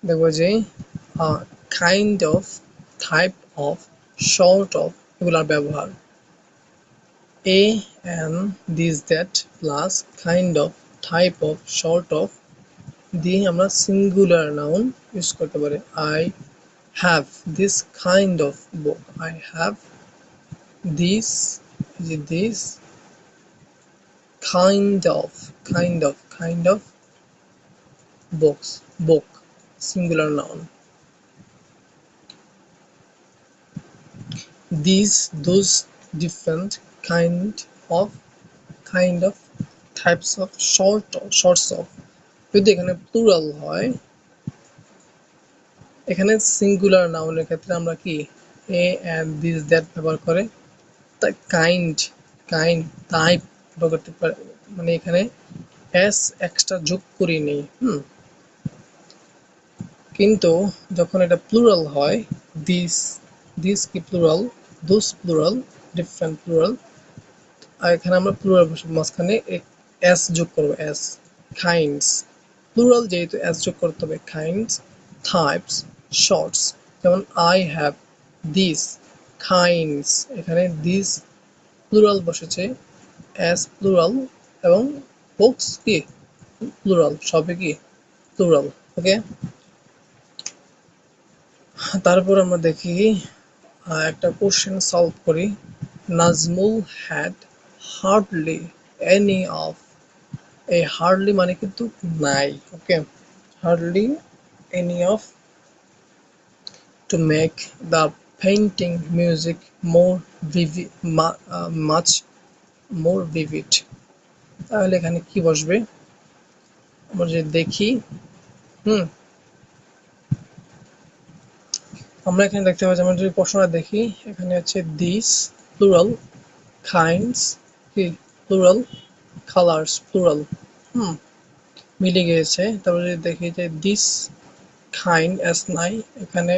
দেখবো যে kind of, type of, short of এগুলার ব্যবহার। A N this that plus kind of, type of, short of দিয়ে আমরা সিঙ্গুলার নাউন ইউজ করতে পারি। I have this kind of book, I have this, this kind of books, book, singular noun. These, those, different, kind of, types of, sorts of। যদি এখানে plural হয় এখানে singular নাউনের ক্ষেত্রে আমরা কি এ অ্যান্ড দিস দ্যাট ব্যবহার করে, তাই কাইন্ড কাইন্ড টাইপ ব্যবহার করতে পারে, মানে এখানে এস এক্সট্রা যোগ করিনি। কিন্তু যখন এটা প্লুরাল হয়, দিস দিস কি প্লুরাল, দুস প্লুরাল, ডিফারেন্ট প্লুরাল, আর এখানে আমরা প্লুরাল মাঝখানে এস যোগ করবো, এস। কাইন্ডস প্লুরাল যেহেতু এস যোগ করতে হবে, কাইন্ডস, টাইপস, শর্টস, যেমন আই হ্যাভ দিস কাইন্ডস, এখানে দিস প্লুরাল বসেছে, এস প্লুরাল, এবং বুকস কি প্লুরাল, সবই কি প্লুরাল। ওকে, তারপর আমরা দেখি একটা কোশ্চেন সলভ করি। Nazmul had hardly any of, এই হার্ডলি মানে কিন্তু নাই। Okay, hardly any of to make the painting music more much more vivid. তাহলে এখানে কি বসবে, আমরা যদি দেখি, আমরা এখানে দেখতে পাচ্ছি, আমরা যদি প্রশ্নটা দেখি, এখানে হচ্ছে দিস প্লুরাল, কাইন্ডস কি প্লুরাল, কালার্স প্লুরাল, মিলে গিয়েছে। তারপরে যদি দেখি যে দিস কাইন্ড এস নাই, এখানে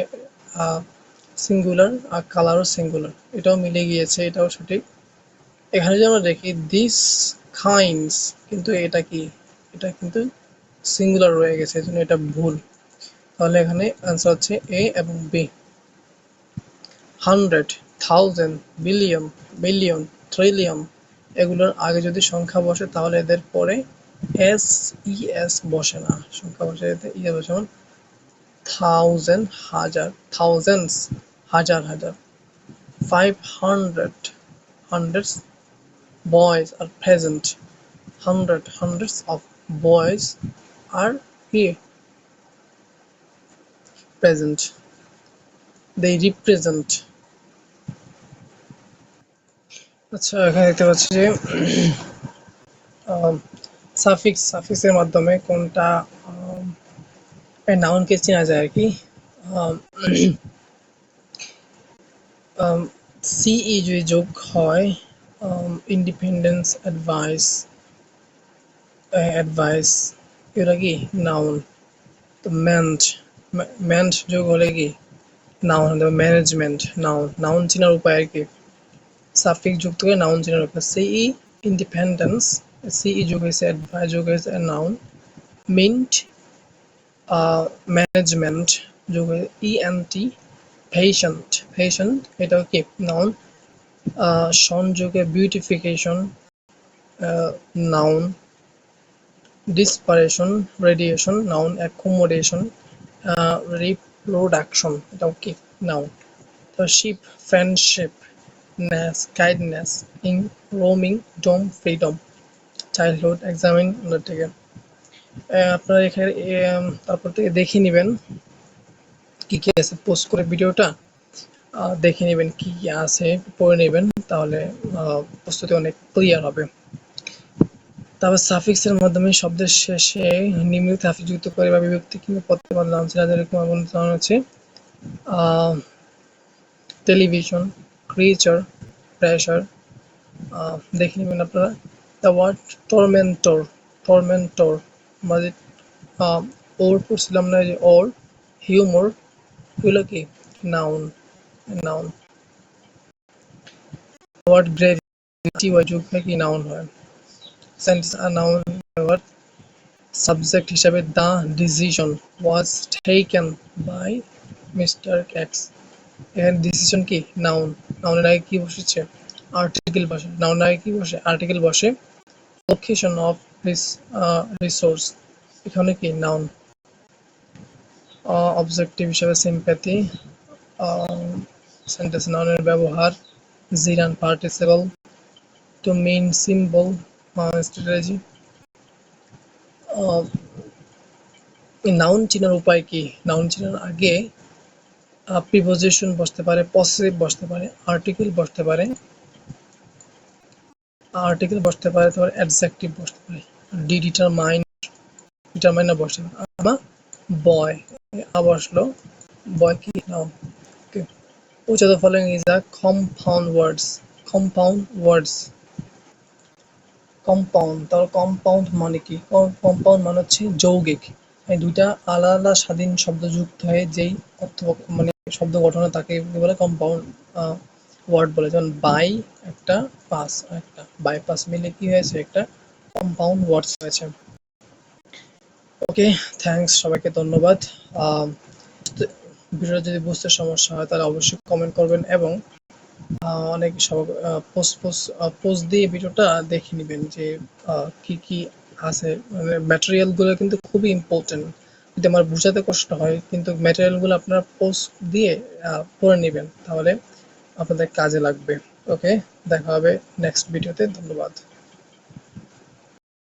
সিঙ্গুলার, আর কালারও সিঙ্গুলার, এটাও মিলে গিয়েছে, এটাও সঠিক। এখানে যদি আমরা দেখি দিস কাইন্ডস, কিন্তু এটা কি, এটা কিন্তু সিঙ্গুলার রয়ে গেছে, এই জন্য এটা ভুল। তাহলে এখানে অ্যান্সার হচ্ছে এ এবং বি। 100, 1000, বিলিয়ন, বিলিয়ন, ট্রিলিয়ন, এগুলোর আগে যদি সংখ্যা বসে তাহলে এদের পরে এস ই এস বসে না, সংখ্যা বসে এতে ই বসে, যেমন থাউজেন্ড হাজার, থাউজেন্ডস হাজার হাজার, 500 hundreds, boys are present, hundreds of boys are কি প্রেজেন্ট, they represent। আচ্ছা, এখানে দেখতে পাচ্ছি যে সাফিক্সের মাধ্যমে কোনটা নাউনকে চেনা যায় আর কি। সিই যদি যোগ হয়, ইন্ডিপেন্ডেন্স, অ্যাডভাইস, অ্যাডভাইস, এগুলো কি নাউন। তো মেন্ট যোগ হলে কি নাউন, ম্যানেজমেন্ট নাউন, নাউন চেনার উপায় আর কি, সাফিক্স যুক্ত করে নাউন চেনার উপায়। সিই ইন্ডিপেন্ডেন্স, সিই যোগ হয়েছে, অ্যাডভাইস যোগ হয়েছে নাউন, মিন্ট ম্যানেজমেন্ট যোগ হয়ে ইএনটি, পেশেন্ট, পেশেন্ট এটাও কি নাউন, সংযোগে beautification noun, desperation radiation noun, accommodation reproduction, এটাও কি নাউন। তো ship friendship, ness kindness, in roaming, dom freedom, childhood, examine, undertaken. আপনারা এখানে তারপর থেকে দেখে নেবেন কি কি আছে, পোস্ট করে ভিডিওটা দেখে নেবেন কি কি আছে, পড়ে নেবেন, তাহলে প্রস্তুতি অনেক ক্লিয়ার হবে। তারপর সাফিক্সের মাধ্যমে শব্দের শেষে নিম্নলিখিত সাফিক্স যুক্ত করে বা বিভক্তি কিংবা প্রত্যয় বদলানো হচ্ছে টেলিভিশন, ক্রিয়েচার, প্রেশার। দেখে নেবেন আপনারা। দ্য ওয়ার্ড টর্মেন্টর, টর্মেন্টর মানে ওর পড়ছিলাম না, যে ওর, হিউমর, এগুলো কি noun, noun. Word gravity Y যোগ হয় কি নাউন হয়। সেন্টেন্স আর নাউন ওয়ার্ড সাবজেক্ট হিসাবে the decision was taken by mister X, এখানে ডিসিশন কি নাউন, নাউনের আগে কি বসেছে আর্টিকেল বসে, নাউনের আগে কি বসে আর্টিকেল বসে। লোকেশন অফ রিসোর্স, এখানে কি নাউন। অবজেক্টিভ হিসাবে সিম্প্যাথি, সেন্টেন্স নাউনের ব্যবহার, gerund participle, to main symbol, strategy. Noun চেনার উপায় কি, নাউন চেনার আগে প্রিপোজিশন বসতে পারে, পসেসিভ বসতে পারে, আর্টিকেল বসতে পারে, তোমার অ্যাডজেক্টিভ বসতে পারে, ডিটারমাইনার বসতে পারে। বয় বসলো, boy কি noun. Okay. Which of the following is a compound words? Compound words. Compound, তাহলে কম্পাউন্ড মানে কি? কম্পাউন্ড মানে হচ্ছে যৌগিক। এই দুইটা আলাদা আলাদা স্বাধীন শব্দ যুক্ত হয়ে যেই অর্থ মানে শব্দ গঠনে তাকে কি বলে? কম্পাউন্ড ওয়ার্ড বলে। যেমন বাই একটা, পাস একটা, বাইপাস মিলে কি হয়েছে? একটা কম্পাউন্ড ওয়ার্ডস হয়েছে। ওকে, থ্যাঙ্কস, সবাইকে ধন্যবাদ। ভিডিওটা যদি বুঝতে সমস্যা হয় তাহলে অবশ্যই কমেন্ট করবেন এবং অনেক সব পোস্ট দিয়ে ভিডিওটা দেখে নেবেন যে কি কি আছে। মানে ম্যাটেরিয়ালগুলো কিন্তু খুবই ইম্পর্টেন্ট। যদি আমার বোঝাতে কষ্ট হয় কিন্তু ম্যাটেরিয়ালগুলো আপনারা পোস্ট দিয়ে পড়ে নেবেন, তাহলে আপনাদের কাজে লাগবে। ওকে, দেখা হবে নেক্সট ভিডিওতে। ধন্যবাদ।